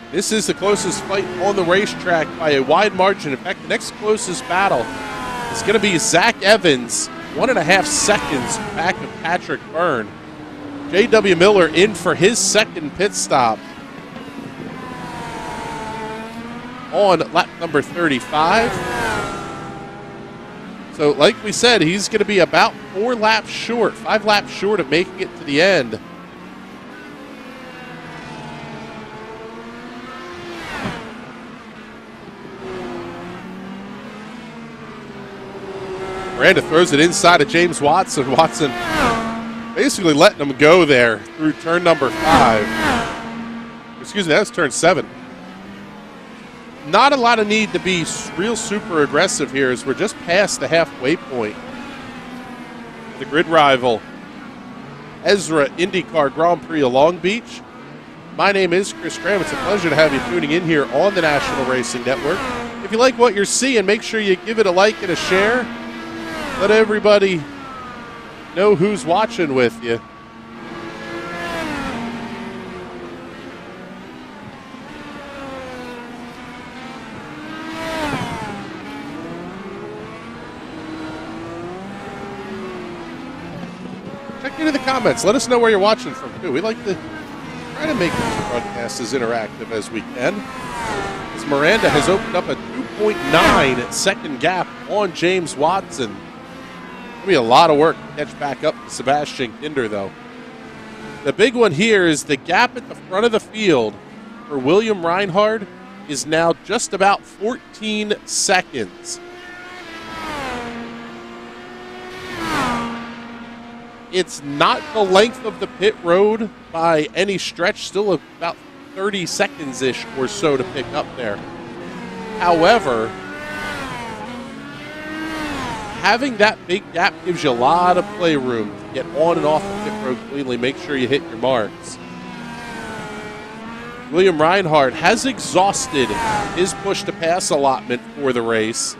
This is the closest fight on the racetrack by a wide margin. In fact, the next closest battle is going to be Zach Evans, 1.5 seconds back of Patrick Byrne. J.W. Miller in for his 2nd pit stop on lap number 35. So like we said, he's going to be about 4 laps short, 5 laps short of making it to the end. Miranda throws it inside of James Watson. Watson basically letting him go there through turn number 5. Excuse me, that's turn 7. not a lot of need to be real super aggressive here as we're just past the halfway point. The grid rival, ESRA INDYCAR Grand Prix of Long Beach. My name is Chris Graham. It's a pleasure to have you tuning in here on the National Racing Network. If you like what you're seeing, make sure you give it a like and a share. Let everybody know who's watching with you. Check into the comments. Let us know where you're watching from, too. We like to try to make this broadcast as interactive as we can. As Miranda has opened up a 2.9 second gap on James Watson. It'll be a lot of work to catch back up to Sebastian Kinder, though. The big one here is the gap at the front of the field for William Reinhard is now just about 14 seconds. It's not the length of the pit road by any stretch, still about 30 seconds-ish or so to pick up there. However, having that big gap gives you a lot of playroom to get on and off the pit road cleanly. Make sure you hit your marks. William Reinhard has exhausted his push-to-pass allotment for the race.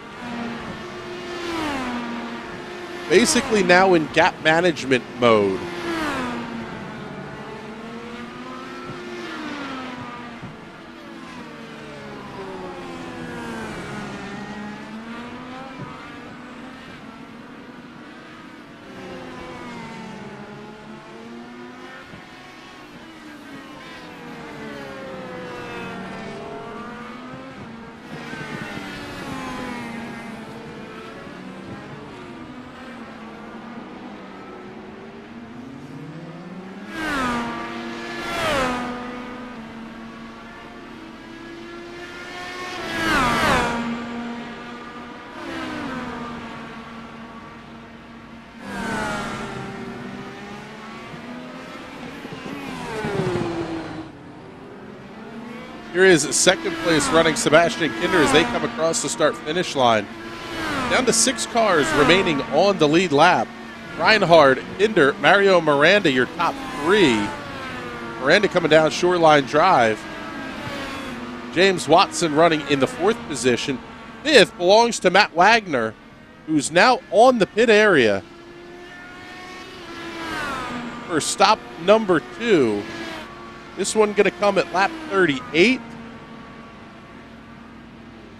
Basically now in gap management mode. Here is second place running Sebastian Kinder as they come across the start-finish line. Down to 6 cars remaining on the lead lap. Reinhard, Kinder, Mario Miranda, your top 3. Miranda coming down Shoreline Drive. James Watson running in the 4th position. 5th belongs to Matt Wagner, who's now on the pit area for stop number 2. This one going to come at lap 38.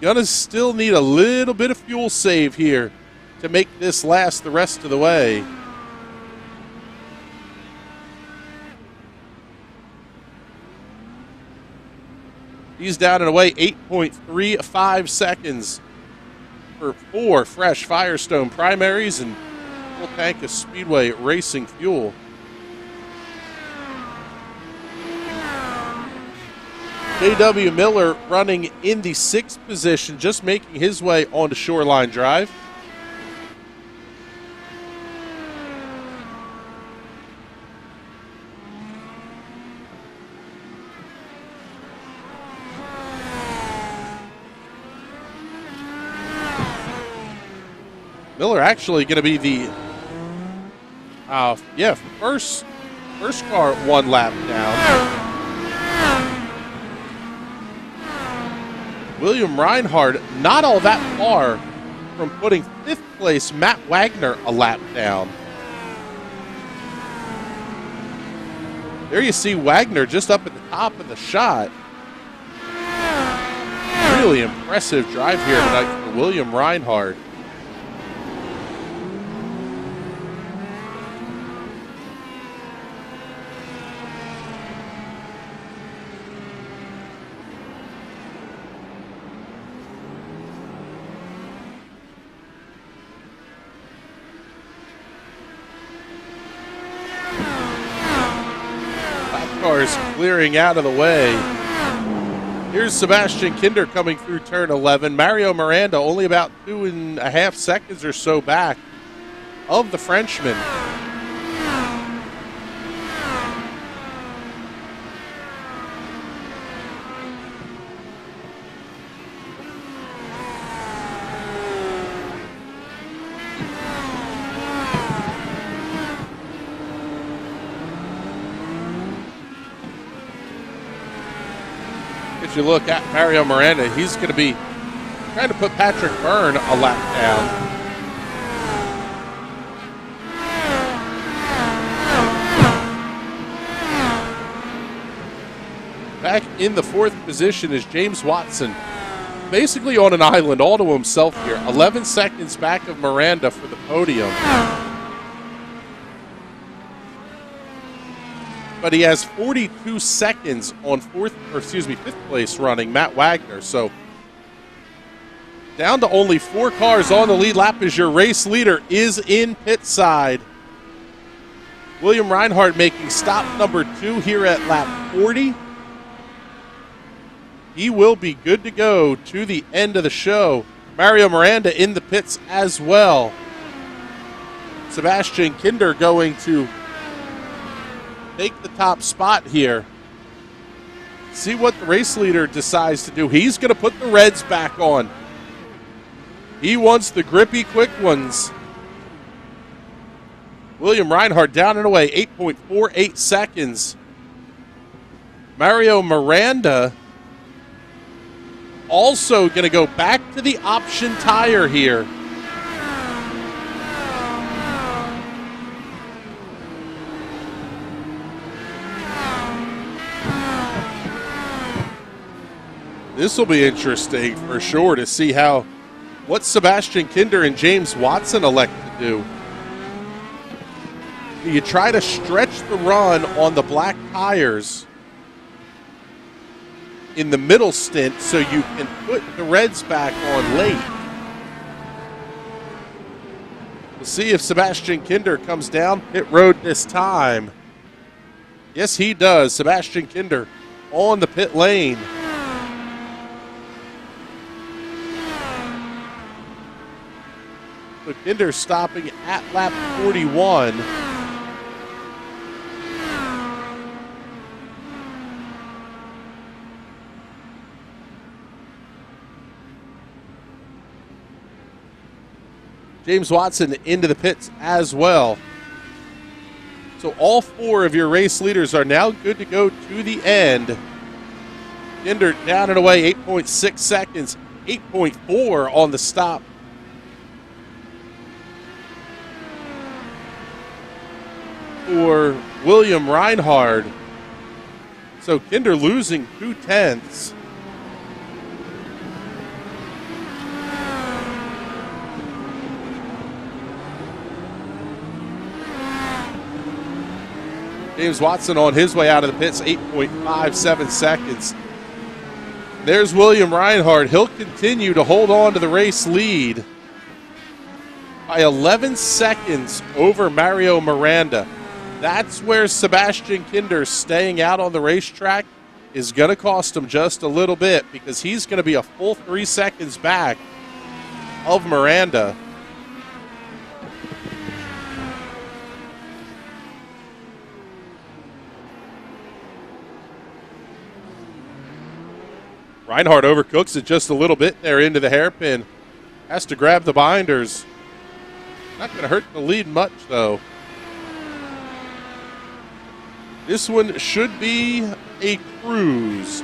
Gonna still need a little bit of fuel save here to make this last the rest of the way. He's down and away 8.35 seconds for 4 fresh Firestone primaries and full tank of Speedway Racing fuel. J.W. Miller running in the 6th position, just making his way onto Shoreline Drive. Miller actually going to be the first car 1 lap down. William Reinhard not all that far from putting 5th place Matt Wagner a lap down. There you see Wagner just up at the top of the shot. Really impressive drive here tonight for William Reinhard. Cars clearing out of the way. Here's Sebastian Kinder coming through turn 11. Mario Miranda only about 2.5 seconds or so back of the Frenchman. as you look at Mario Miranda, he's going to be trying to put Patrick Byrne a lap down. Back in the 4th position is James Watson, basically on an island all to himself here. 11 seconds back of Miranda for the podium. But he has 42 seconds on 5th place running Matt Wagner. So down to only 4 cars on the lead lap as your race leader is in pit side. William Reinhard making stop number 2 here at lap 40. He will be good to go to the end of the show. Mario Miranda in the pits as well. Sebastian Kinder going to take the top spot here. See what the race leader decides to do. He's going to put the reds back on. He wants the grippy, quick ones. William Reinhard down and away, 8.48 seconds. Mario Miranda also going to go back to the option tire here. This will be interesting for sure to see what Sebastian Kinder and James Watson elect to do. Do you try to stretch the run on the black tires in the middle stint so you can put the reds back on late? We'll see if Sebastian Kinder comes down pit road this time. Yes, he does. Sebastian Kinder on the pit lane. So Kinder stopping at lap 41. James Watson into the pits as well. So all 4 of your race leaders are now good to go to the end. Kinder down and away, 8.6 seconds, 8.4 on the stop. For William Reinhard. So Kinder losing 0.2. James Watson on his way out of the pits, 8.57 seconds. There's William Reinhard. He'll continue to hold on to the race lead by 11 seconds over Mario Miranda. That's where Sebastian Kinder staying out on the racetrack is going to cost him just a little bit, because he's going to be a full 3 seconds back of Miranda. Reinhard overcooks it just a little bit there into the hairpin. Has to grab the binders. Not going to hurt the lead much, though. This one should be a cruise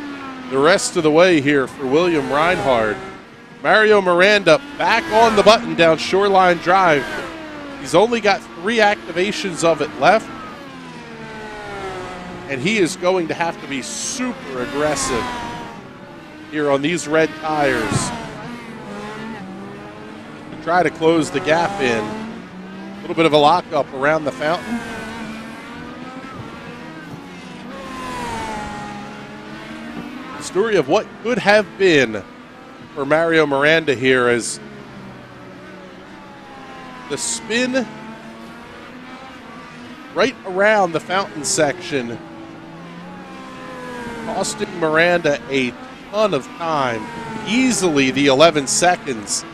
the rest of the way here for William Reinhard. Mario Miranda back on the button down Shoreline Drive. He's only got 3 activations of it left. And he is going to have to be super aggressive here on these red tires to try to close the gap in. A little bit of a lockup around the fountain. Story of what could have been for Mario Miranda here, as the spin right around the fountain section costing Miranda a ton of time. Easily the 11 seconds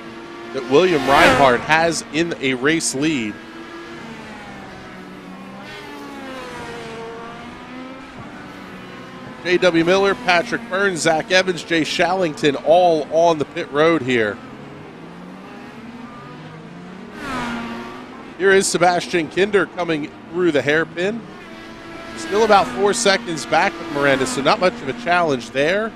that William Reinhard has in a race lead. J.W. Miller, Patrick Byrne, Zach Evans, Jay Shallington all on the pit road here. Here is Sebastian Kinder coming through the hairpin. Still about 4 seconds back of Miranda, so not much of a challenge there.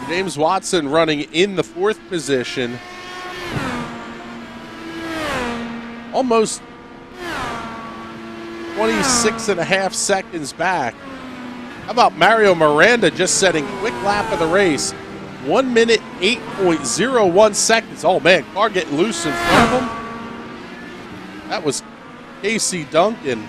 James Watson running in the 4th position. Almost 26.5 seconds back. How about Mario Miranda just setting quick lap of the race? 1 minute, 8.01 seconds. Oh man, car getting loose in front of him. That was Casey Duncan.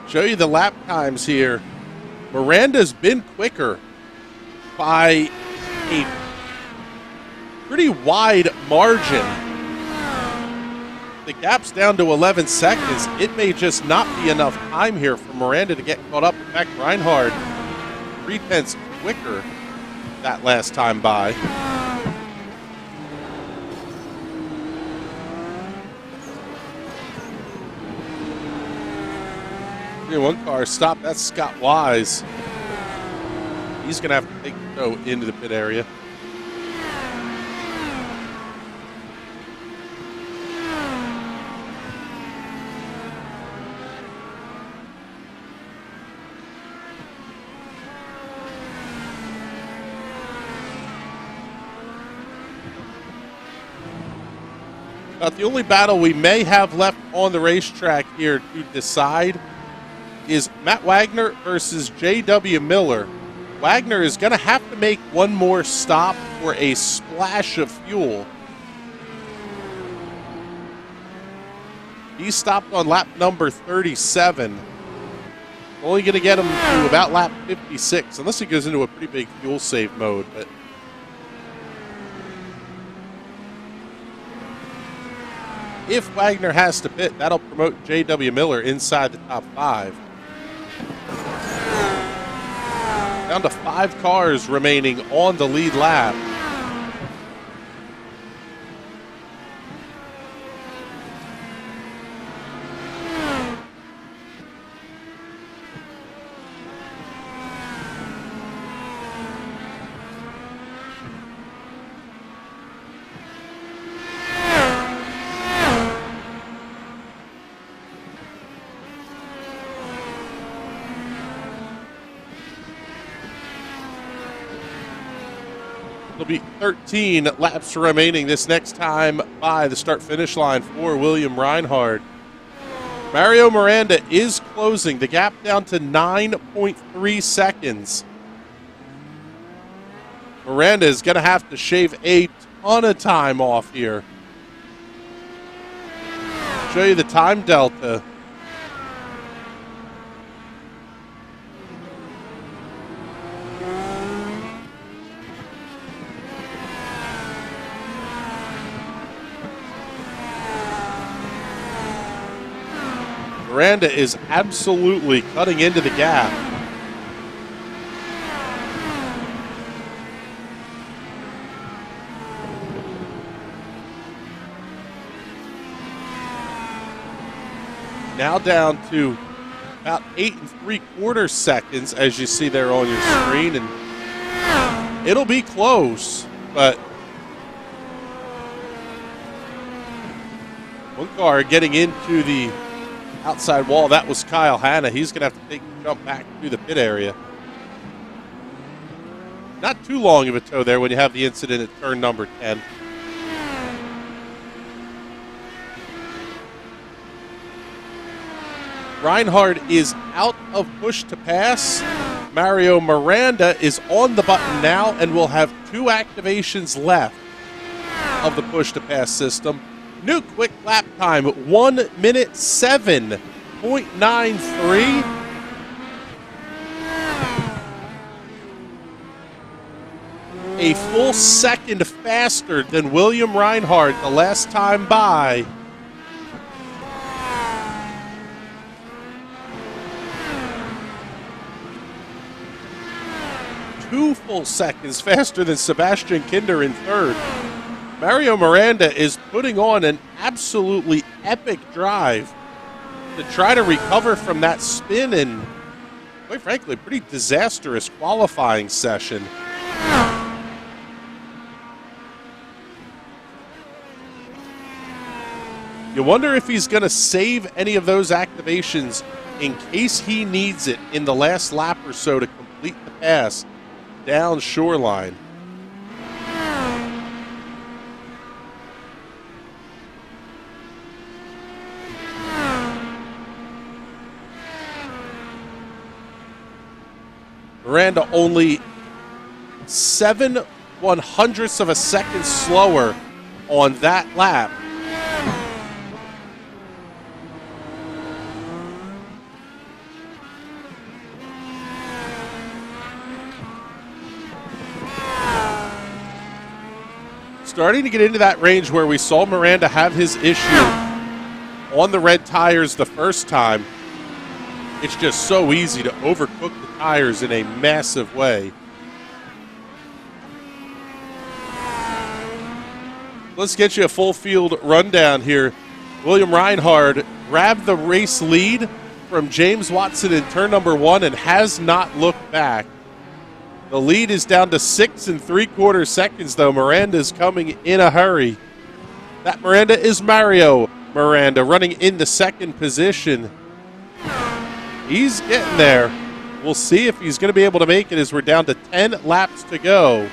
Show you the lap times here. Miranda's been quicker by a pretty wide margin. The gap's down to 11 seconds. It may just not be enough time here for Miranda to get caught up. In fact, Reinhard 3/10 quicker that last time by. One car stop. That's Scott Wise. He's going to have to take the show into the pit area. About the only battle we may have left on the racetrack here to decide is Matt Wagner versus J.W. Miller. Wagner is going to have to make one more stop for a splash of fuel. He stopped on lap number 37. Only going to get him to about lap 56, unless he goes into a pretty big fuel save mode. But if Wagner has to pit, that'll promote J.W. Miller inside the top 5. Down to 5 cars remaining on the lead lap. There'll be 13 laps remaining this next time by the start-finish line for William Reinhard. Mario Miranda is closing the gap down to 9.3 seconds. Miranda is going to have to shave a ton of time off here. Show you the time delta. Miranda is absolutely cutting into the gap. Now down to about 8 3/4 seconds, as you see there on your screen, and it'll be close, but one car getting into the outside wall. That was Kyle Hanna. He's going to have to take the jump back to the pit area. Not too long of a tow there when you have the incident at turn number 10. Reinhard is out of push to pass. Mario Miranda is on the button now and will have 2 activations left of the push to pass system. New quick lap time, 1 minute 7.93. A full second faster than William Reinhard the last time by. Two full seconds faster than Sebastian Kinder in third. Mario Miranda is putting on an absolutely epic drive to try to recover from that spin and, quite frankly, pretty disastrous qualifying session. You wonder if he's going to save any of those activations in case he needs it in the last lap or so to complete the pass down shoreline. Miranda only 7/100ths of a second slower on that lap. Starting to get into that range where we saw Miranda have his issue on the red tires the first time. It's just so easy to overcook the tires in a massive way. Let's get you a full field rundown here. William Reinhard grabbed the race lead from James Watson in turn number 1 and has not looked back. The lead is down to 6 3/4 seconds, though. Miranda's coming in a hurry. That Miranda is Mario Miranda, running in the second position. He's getting there. We'll see if he's going to be able to make it as we're down to 10 laps to go.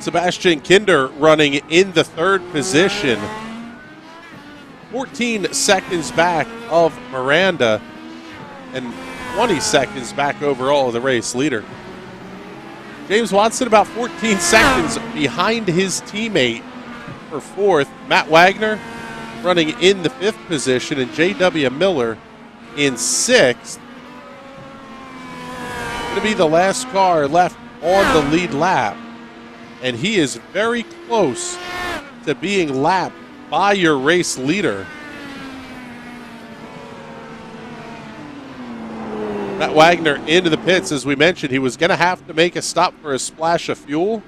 Sebastian Kinder running in the third position. 14 seconds back of Miranda and 20 seconds back overall of the race leader. James Watson about 14 seconds behind his teammate for fourth. Matt Wagner running in the fifth position and J.W. Miller in sixth. Going to be the last car left on the lead lap. And he is very close to being lapped by your race leader. Matt Wagner into the pits. As we mentioned, he was going to have to make a stop for a splash of fuel.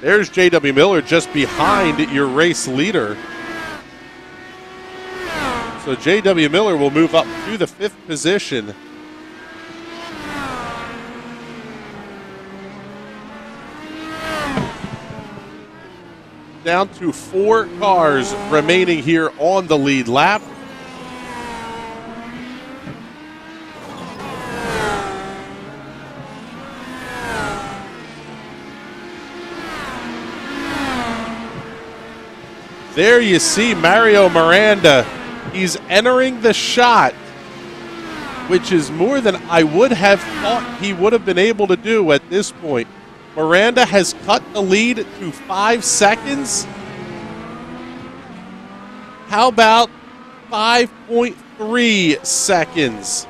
There's J.W. Miller just behind your race leader. So J.W. Miller will move up to the fifth position. Down to 4 cars remaining here on the lead lap. There you see Mario Miranda. He's entering the shot, which is more than I would have thought he would have been able to do at this point. Miranda has cut the lead to 5 seconds. How about 5.3 seconds?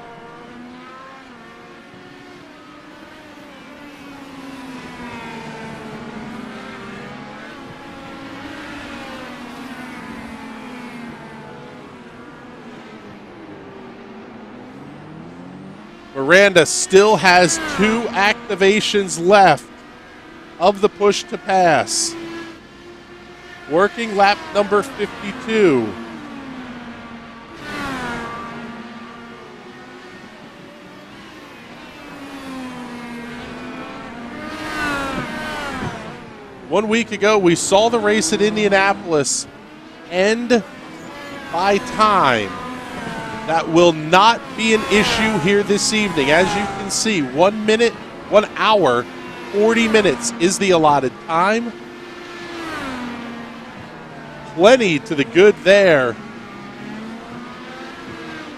Miranda still has 2 activations left of the push to pass. Working lap number 52. One week ago, we saw the race at Indianapolis end by time. That will not be an issue here this evening. As you can see, 1 hour, 40 minutes is the allotted time. Plenty to the good there.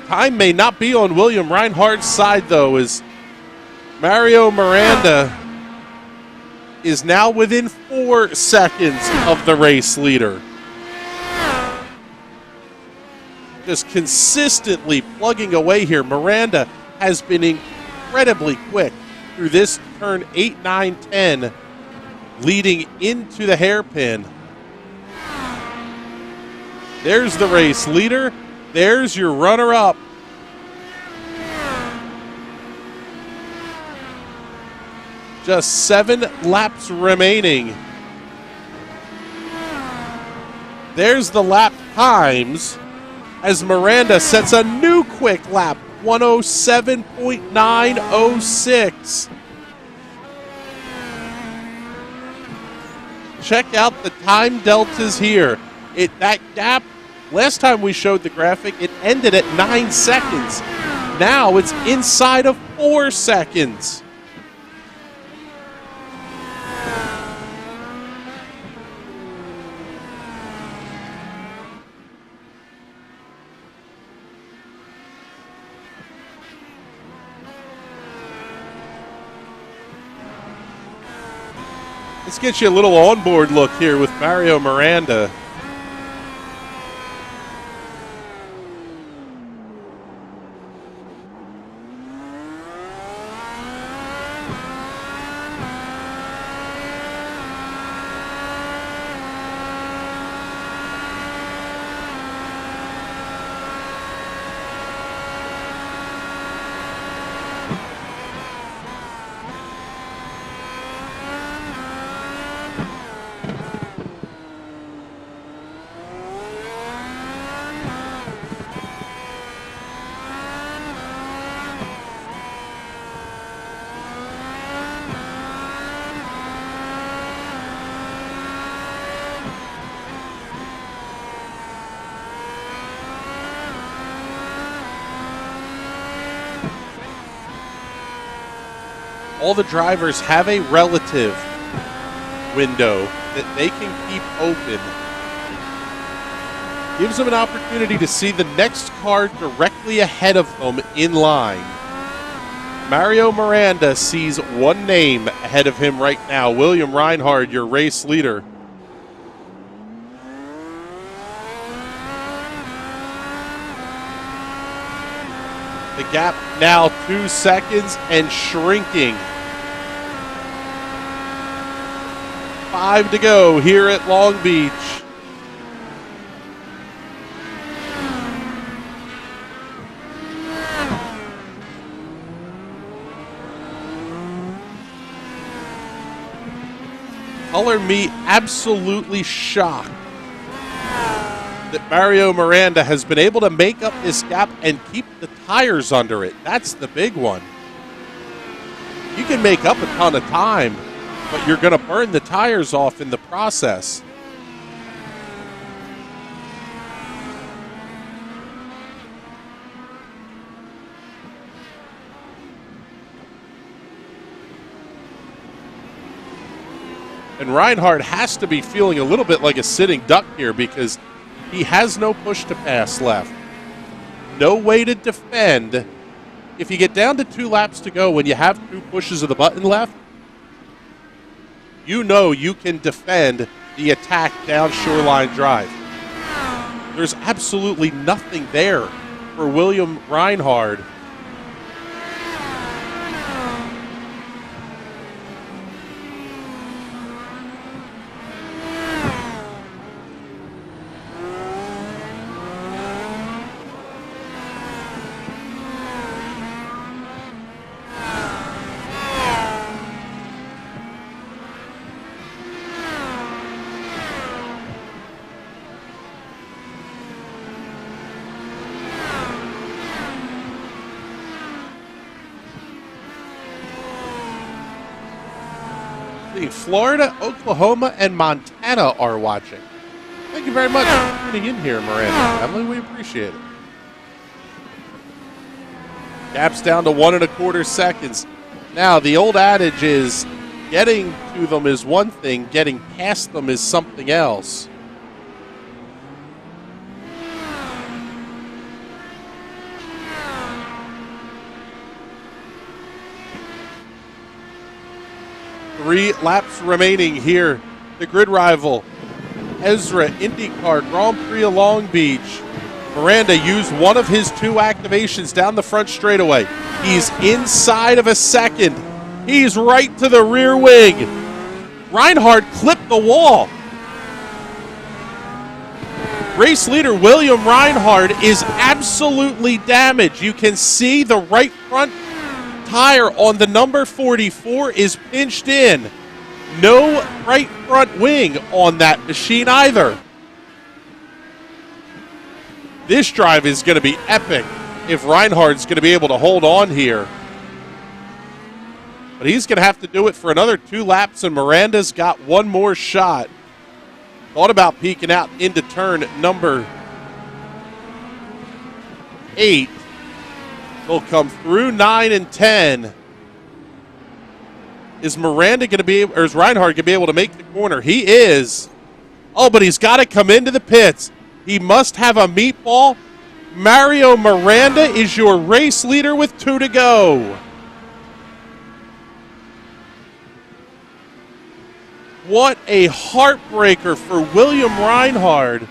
Time may not be on William Reinhardt's side, though, as Mario Miranda is now within 4 seconds of the race leader. Just consistently plugging away here. Miranda has been incredibly quick through this turn 8, 9, 10, leading into the hairpin. There's the race leader. There's your runner-up. Just 7 laps remaining. There's the lap times as Miranda sets a new quick lap, 107.906. Check out the time deltas here. That gap, last time we showed the graphic, it ended at 9 seconds. Now it's inside of 4 seconds. Let's get you a little onboard look here with Mario Miranda. All the drivers have a relative window that they can keep open. Gives them an opportunity to see the next car directly ahead of them in line. Mario Miranda sees one name ahead of him right now, William Reinhard, your race leader. The gap now 2 seconds and shrinking. 5 to go here at Long Beach. Color me absolutely shocked that Mario Miranda has been able to make up this gap and keep the tires under it. That's the big one. You can make up a ton of time, but you're going to burn the tires off in the process. And Reinhard has to be feeling a little bit like a sitting duck here because he has no push to pass left. No way to defend. If you get down to 2 laps to go when you have 2 pushes of the button left, you know you can defend the attack down Shoreline Drive. There's absolutely nothing there for William Reinhard. Florida, Oklahoma, and Montana are watching. Thank you very much for tuning in here, Miranda. Emily, we appreciate it. Gap's down to 1 1/4 seconds. Now, the old adage is getting to them is one thing, getting past them is something else. Three laps remaining here. The grid rival, ESRA INDYCAR Grand Prix of Long Beach. Miranda used one of his 2 activations down the front straightaway. He's inside of a second. He's right to the rear wing. Reinhard clipped the wall. Race leader William Reinhard is absolutely damaged. You can see the right front tire on the number 44 is pinched in. No right front wing on that machine either. This drive is going to be epic if Reinhard's going to be able to hold on here. But he's going to have to do it for another 2 laps, and Miranda's got one more shot. Thought about peeking out into turn number 8. They'll come through 9 and 10. Is Miranda going to be able, or is Reinhard going to be able to make the corner? He is. Oh, but he's got to come into the pits. He must have a meatball. Mario Miranda is your race leader with 2 to go. What a heartbreaker for William Reinhard.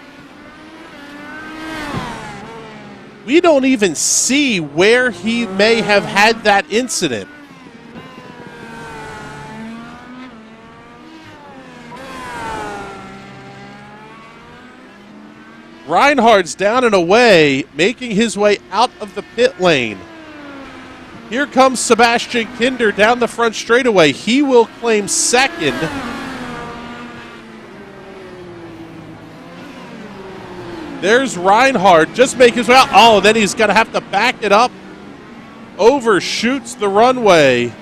We don't even see where he may have had that incident. Reinhard's down and away, making his way out of the pit lane. Here comes Sebastian Kinder down the front straightaway. He will claim second. There's Reinhard, just make his way out. Oh, then he's going to have to back it up. Overshoots the runway.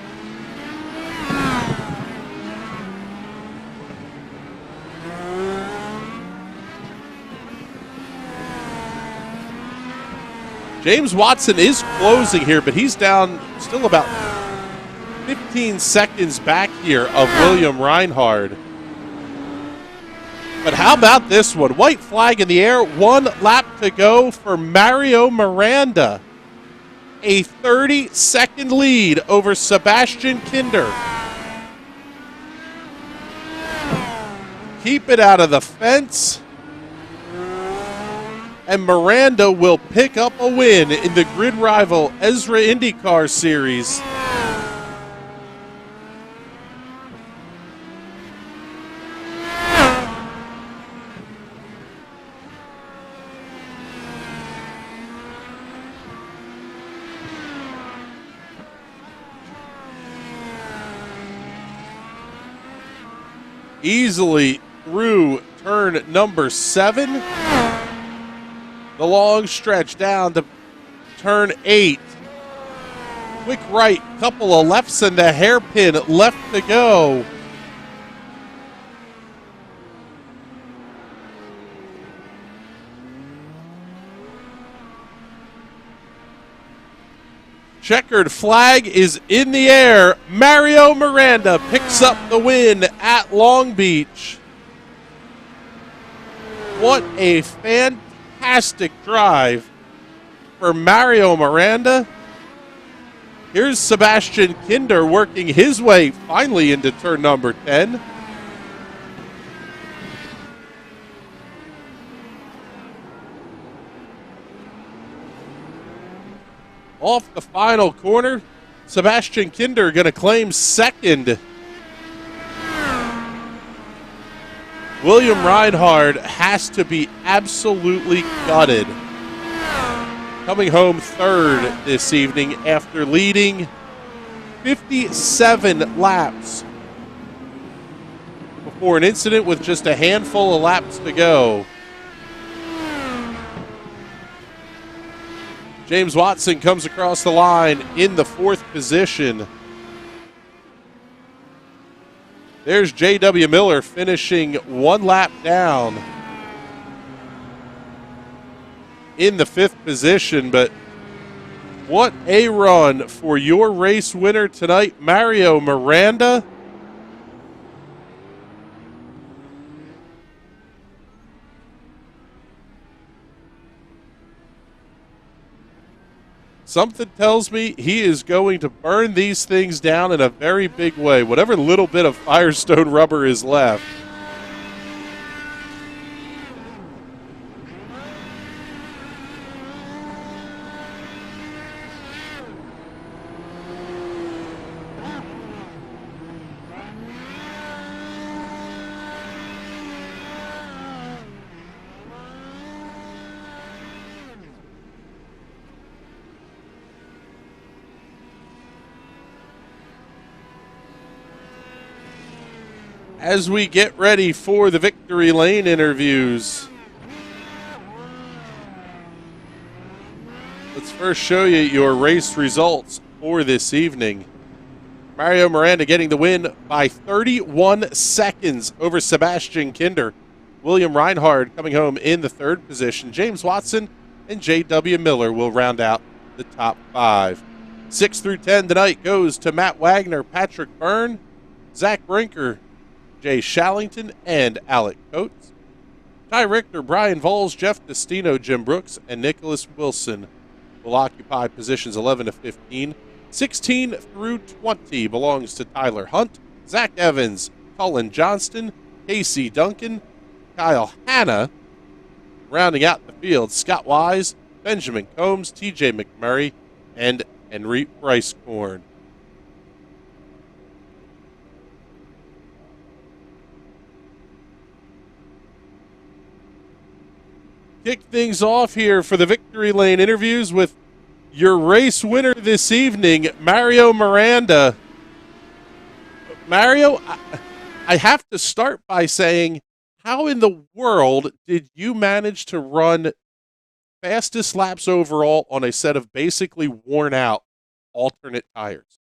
James Watson is closing here, but he's down still about 15 seconds back here of William Reinhard. But how about this one? White flag in the air, 1 lap to go for Mario Miranda. A 30-second lead over Sebastian Kinder. Keep it out of the fence. And Miranda will pick up a win in the grid rival ESRA INDYCAR series. Easily through turn number 7. The long stretch down to turn 8. Quick right, couple of lefts and the hairpin left to go. Checkered flag is in the air. Mario Miranda picks up the win at Long Beach. What a fantastic drive for Mario Miranda. Here's Sebastian Kinder working his way finally into turn number 10. Off the final corner, Sebastian Kinder going to claim second. William Reinhard has to be absolutely gutted. Coming home third this evening after leading 57 laps before an incident with just a handful of laps to go. James Watson comes across the line in the 4th position. There's J.W. Miller finishing 1 lap down in the 5th position. But what a run for your race winner tonight, Mario Miranda. Something tells me he is going to burn these things down in a very big way, whatever little bit of Firestone rubber is left. as we get ready for the victory lane interviews. Let's first show you your race results for this evening. Mario Miranda getting the win by 31 seconds over Sebastian Kinder. William Reinhard coming home in the third position. James Watson and J.W. Miller will round out the top 5. 6 through 10 tonight goes to Matt Wagner, Patrick Byrne, Zach Brinker, Jay Shallington, and Alec Coates. Ty Richter, Brian Vols, Jeff Destino, Jim Brooks, and Nicholas Wilson will occupy positions 11 to 15. 16 through 20 belongs to Tyler Hunt, Zach Evans, Cullen Johnston, Casey Duncan, Kyle Hanna. Rounding out the field, Scott Wise, Benjamin Combs, TJ McMurray, and Henry Brycecorn. Kick things off here for the Victory Lane interviews with your race winner this evening, Mario Miranda. Mario, I have to start by saying, how in the world did you manage to run fastest laps overall on a set of basically worn out alternate tires?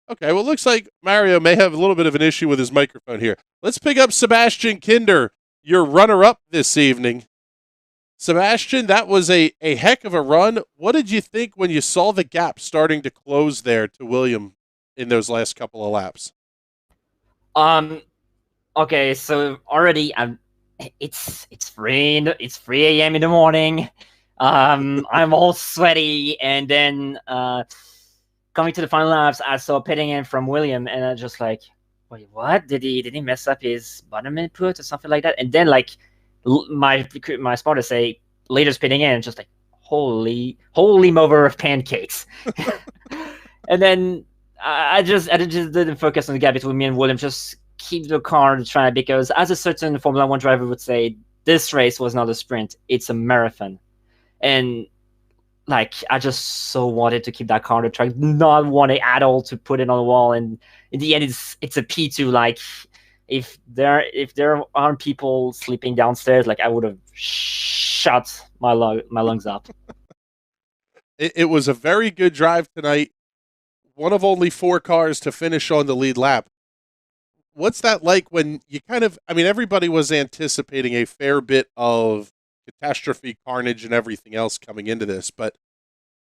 Okay, well, it looks like Mario may have a little bit of an issue with his microphone here. Let's pick up Sebastian Kinder, your runner-up this evening. Sebastian, that was a heck of a run. What did you think when you saw the gap starting to close there to William in those last couple of laps? Okay, so already it's 3 a.m. in the morning. I'm all sweaty, and then coming to the final laps, I saw pitting in from William, and I just like, wait, what? Did he mess up his bottom input or something like that? And then like my spotter say latest pitting in, just like holy mover of pancakes. And then I just didn't focus on the gap between me and William. Just keep the car on the track, because as a certain Formula One driver would say, this race was not a sprint; it's a marathon. And like, I just so wanted to keep that car on the track, not wanting at all to put it on the wall. And in the end, it's a P2. Like, if there aren't people sleeping downstairs, like I would have shut my lungs up. It was a very good drive tonight. One of only 4 cars to finish on the lead lap. What's that like when you everybody was anticipating a fair bit of catastrophe, carnage, and everything else coming into this, but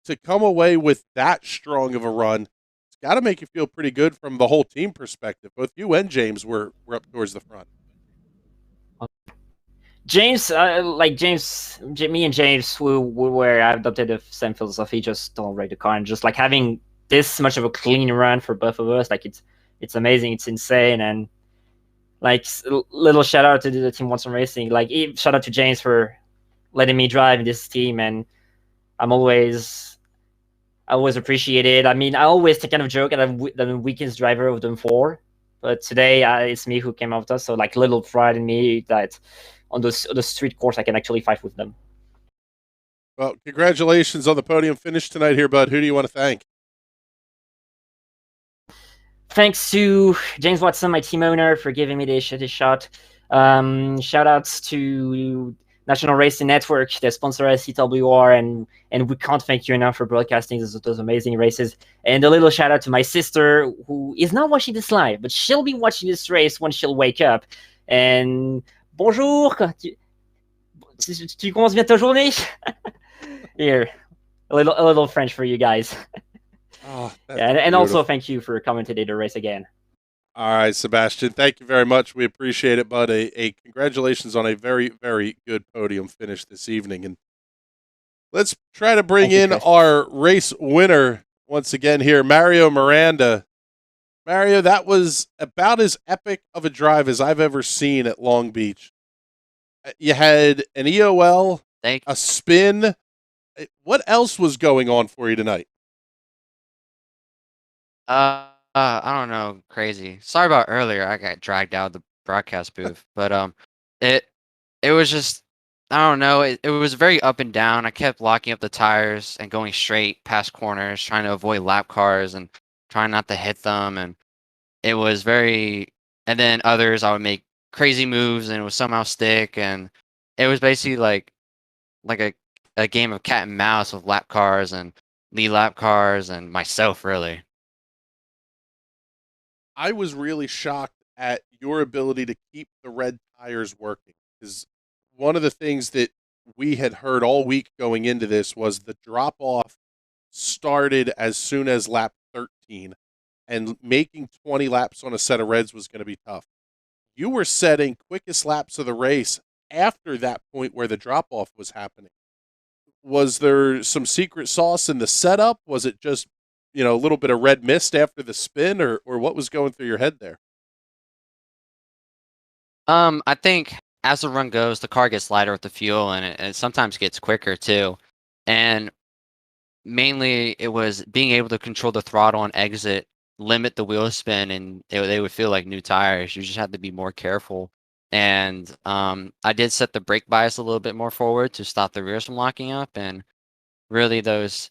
to come away with that strong of a run, it's got to make you feel pretty good from the whole team perspective. Both you and James were up towards the front. James, me and James, we were adopted the same philosophy. Just don't wreck the car, and just like having this much of a clean run for both of us, like it's amazing, it's insane. And like, little shout out to the team Watson Racing. Like, shout out to James for letting me drive in this team, and I always appreciate it. I mean, I always take kind of joke that I'm the weakest driver of them 4, but today it's me who came out with us. So like, little pride in me that on the street course I can actually fight with them. Well, congratulations on the podium finish tonight here, bud. Who do you want to thank? Thanks to James Watson, my team owner, for giving me this shot. Shout outs to National Racing Network, the sponsor of CWR, and we can't thank you enough for broadcasting those amazing races. And a little shout out to my sister, who is not watching this live, but she'll be watching this race when she'll wake up. And bonjour, tu commences bien ta journée? Here, a little French for you guys. Oh, and also thank you for coming today to race again. All right, Sebastian, thank you very much. We appreciate it, bud. A congratulations on a very, very good podium finish this evening. And let's try to bring in our race winner once again here, Mario Miranda. Mario, that was about as epic of a drive as I've ever seen at Long Beach. You had an EOL, a spin. What else was going on for you tonight? I don't know, crazy. Sorry about earlier. I got dragged out of the broadcast booth, but it was just I don't know. It was very up and down. I kept locking up the tires and going straight past corners, trying to avoid lap cars and trying not to hit them. And it was very. And then others, I would make crazy moves and it would somehow stick. And it was basically like a game of cat and mouse with lap cars and lead lap cars and myself, really. I was really shocked at your ability to keep the red tires working. Because one of the things that we had heard all week going into this was the drop off started as soon as lap 13, and making 20 laps on a set of reds was going to be tough. You were setting quickest laps of the race after that point where the drop off was happening. Was there some secret sauce in the setup? Was it just, a little bit of red mist after the spin, or what was going through your head there? I think as the run goes, the car gets lighter with the fuel, and it sometimes gets quicker too. And mainly, it was being able to control the throttle and exit, limit the wheel spin, and they would feel like new tires. You just have to be more careful. And I did set the brake bias a little bit more forward to stop the rears from locking up. And really, those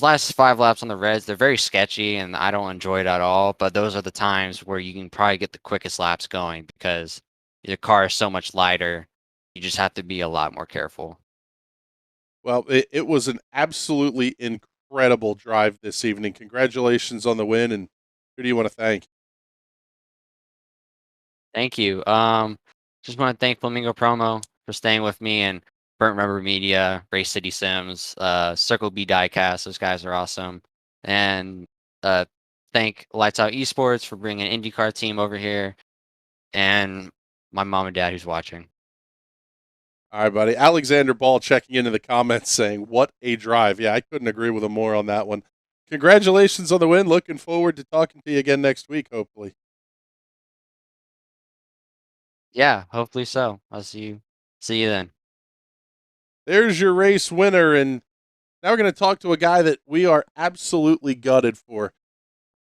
last 5 laps on the reds, they're very sketchy, and I don't enjoy it at all. But those are the times where you can probably get the quickest laps going because your car is so much lighter. You just have to be a lot more careful. Well, it was an absolutely incredible drive this evening. Congratulations on the win, and who do you want to thank? Thank you. Just want to thank Flamingo Promo for staying with me, and Burnt Rubber Media, Race City Sims, Circle B Diecast. Those guys are awesome. And thank Lights Out Esports for bringing an IndyCar team over here, and my mom and dad who's watching. All right, buddy. Alexander Ball checking into the comments saying, what a drive. Yeah, I couldn't agree with him more on that one. Congratulations on the win. Looking forward to talking to you again next week, hopefully. Yeah, hopefully so. I'll see you then. There's your race winner, and now we're going to talk to a guy that we are absolutely gutted for.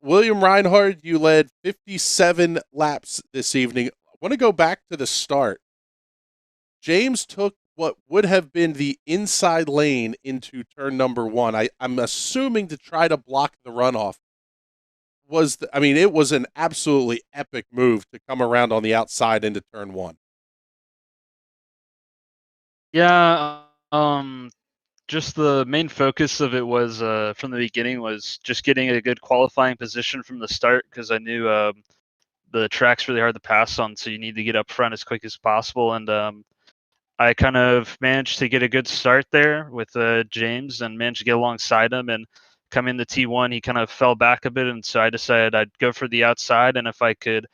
William Reinhard, you led 57 laps this evening. I want to go back to the start. James took what would have been the inside lane into turn number 1. I'm assuming to try to block the runoff. It was an absolutely epic move to come around on the outside into turn 1. Yeah, just the main focus of it was from the beginning was just getting a good qualifying position from the start, because I knew the track's really hard to pass on, so you need to get up front as quick as possible. And I kind of managed to get a good start there with James and managed to get alongside him. And come into T1, he kind of fell back a bit, and so I decided I'd go for the outside, and if I could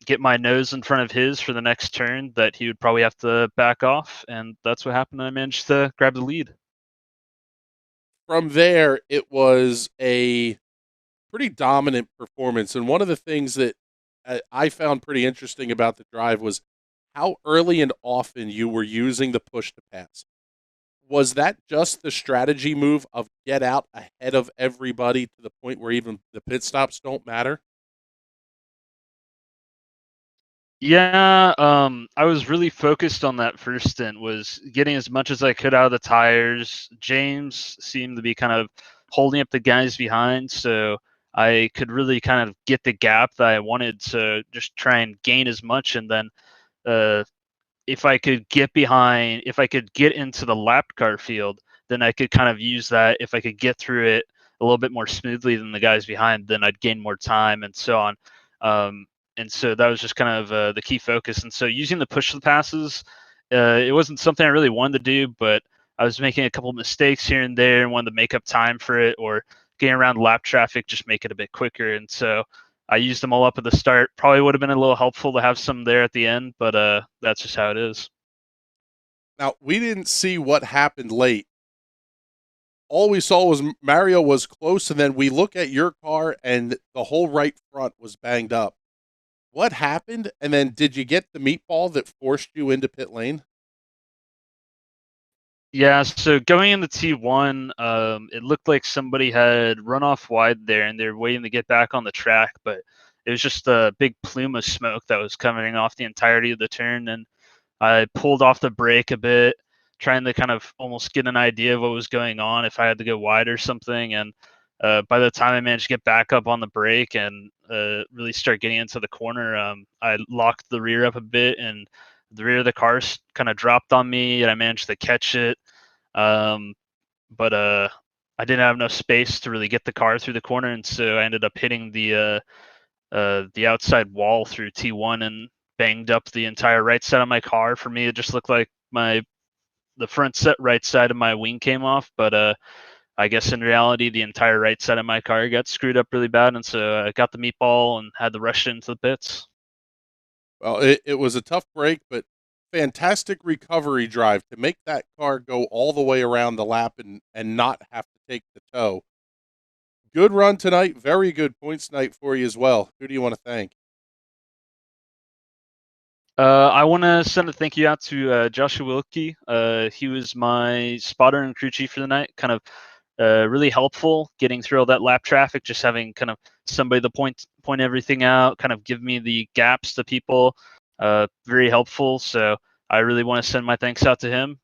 get my nose in front of his for the next turn, that he would probably have to back off, and that's what happened. I managed to grab the lead. From there, it was a pretty dominant performance, and one of the things that I found pretty interesting about the drive was how early and often you were using the push to pass. Was that just the strategy move of get out ahead of everybody to the point where even the pit stops don't matter? Yeah, I was really focused on that first stint, was getting as much as I could out of the tires. James seemed to be kind of holding up the guys behind, so I could really kind of get the gap that I wanted to just try and gain as much. And then if I could get into the lap car field, then I could kind of use that. If I could get through it a little bit more smoothly than the guys behind, then I'd gain more time and so on. And so that was just kind of the key focus. And so using the push passes, it wasn't something I really wanted to do, but I was making a couple of mistakes here and there and wanted to make up time for it, or getting around lap traffic, just make it a bit quicker. And so I used them all up at the start. Probably would have been a little helpful to have some there at the end, but that's just how it is. Now, we didn't see what happened late. All we saw was Mario was close, and then we look at your car, and the whole right front was banged up. What happened? And then did you get the meatball that forced you into pit lane? Yeah, so going into T1, it looked like somebody had run off wide there, and they're waiting to get back on the track, but it was just a big plume of smoke that was coming off the entirety of the turn. And I pulled off the brake a bit, trying to kind of almost get an idea of what was going on, if I had to go wide or something. And by the time I managed to get back up on the brake and really start getting into the corner, I locked the rear up a bit, and the rear of the car kind of dropped on me, and I managed to catch it. But I didn't have enough space to really get the car through the corner, and so I ended up hitting the outside wall through T1 and banged up the entire right side of my car. For me, it just looked like the front right side of my wing came off, but I guess in reality, the entire right side of my car got screwed up really bad, and so I got the meatball and had to rush into the pits. Well, it was a tough break, but fantastic recovery drive to make that car go all the way around the lap and not have to take the tow. Good run tonight. Very good points night for you as well. Who do you want to thank? I want to send a thank you out to Joshua Wilkie. He was my spotter and crew chief for the night. Kind of really helpful getting through all that lap traffic, just having kind of somebody to point everything out, kind of give me the gaps to people. Very helpful. So I really want to send my thanks out to him.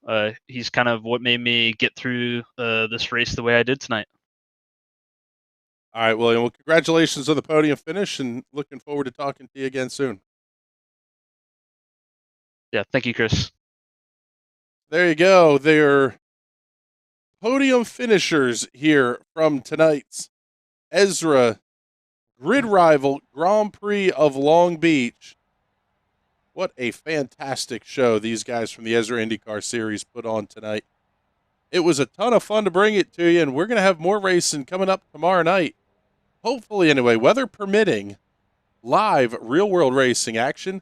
He's kind of what made me get through this race the way I did tonight. All right, William. Well, congratulations on the podium finish, and looking forward to talking to you again soon. Yeah, thank you, Chris. There you go. They're podium finishers here from tonight's ESRA Grid Rival Grand Prix of Long Beach. What a fantastic show these guys from the ESRA INDYCAR series put on tonight. It was a ton of fun to bring it to you, and we're going to have more racing coming up tomorrow night. Hopefully, anyway, weather permitting, live real-world racing action,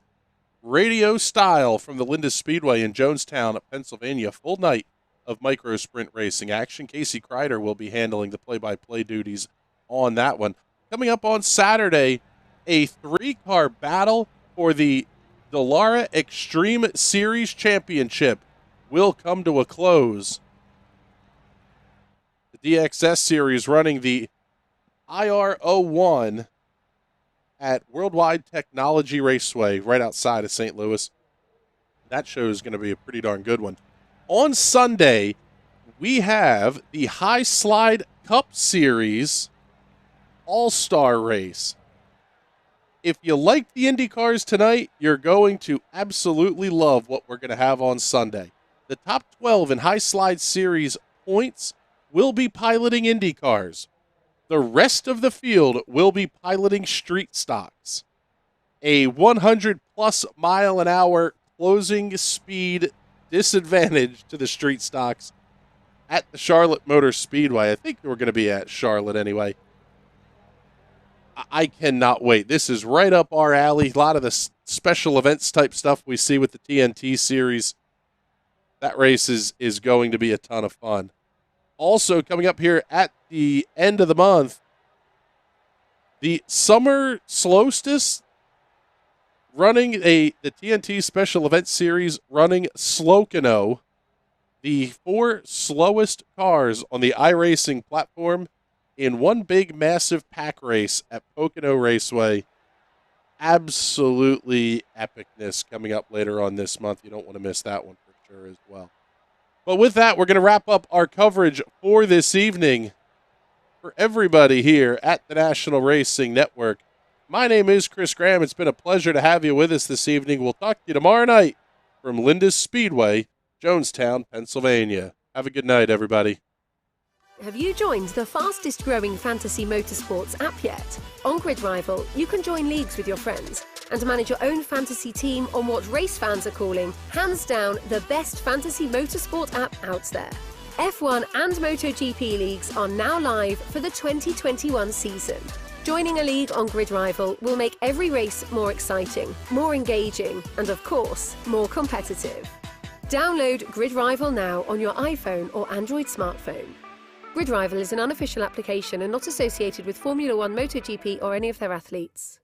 radio style from the Linda Speedway in Jonestown, Pennsylvania. Full night of micro sprint racing action. Casey Kreider will be handling the play-by-play duties on that one. Coming up on Saturday, a 3-car battle for the Dallara Extreme Series Championship will come to a close. The DXS Series running the IR01 at Worldwide Technology Raceway right outside of St. Louis. That show is going to be a pretty darn good one. On Sunday, we have the High Slide Cup Series All-Star Race. If you like the IndyCars tonight, you're going to absolutely love what we're going to have on Sunday. The top 12 in High Slide Series points will be piloting IndyCars. The rest of the field will be piloting street stocks. A 100-plus mile-an-hour closing speed disadvantage to the street stocks at the Charlotte Motor Speedway. I think we're going to be at Charlotte anyway. I cannot wait. This is right up our alley. A lot of the special events type stuff we see with the TNT series. That race is going to be a ton of fun. Also coming up here at the end of the month, the Summer Solstice running the TNT Special Events Series running Slocano, the 4 slowest cars on the iRacing platform in one big massive pack race at Pocono Raceway. Absolutely epicness coming up later on this month. You don't want to miss that one for sure as well. But with that, we're going to wrap up our coverage for this evening. For everybody here at the National Racing Network, my name is Chris Graham. It's been a pleasure to have you with us this evening. We'll talk to you tomorrow night from Linda's Speedway, Jonestown, Pennsylvania. Have a good night, everybody. Have you joined the fastest growing fantasy motorsports app yet? On Grid Rival, you can join leagues with your friends and manage your own fantasy team on what race fans are calling, hands down, the best fantasy motorsport app out there. F1 and MotoGP leagues are now live for the 2021 season. Joining a league on Grid Rival will make every race more exciting, more engaging, and of course, more competitive. Download Grid Rival now on your iPhone or Android smartphone. Grid Rival is an unofficial application and not associated with Formula One, MotoGP or any of their athletes.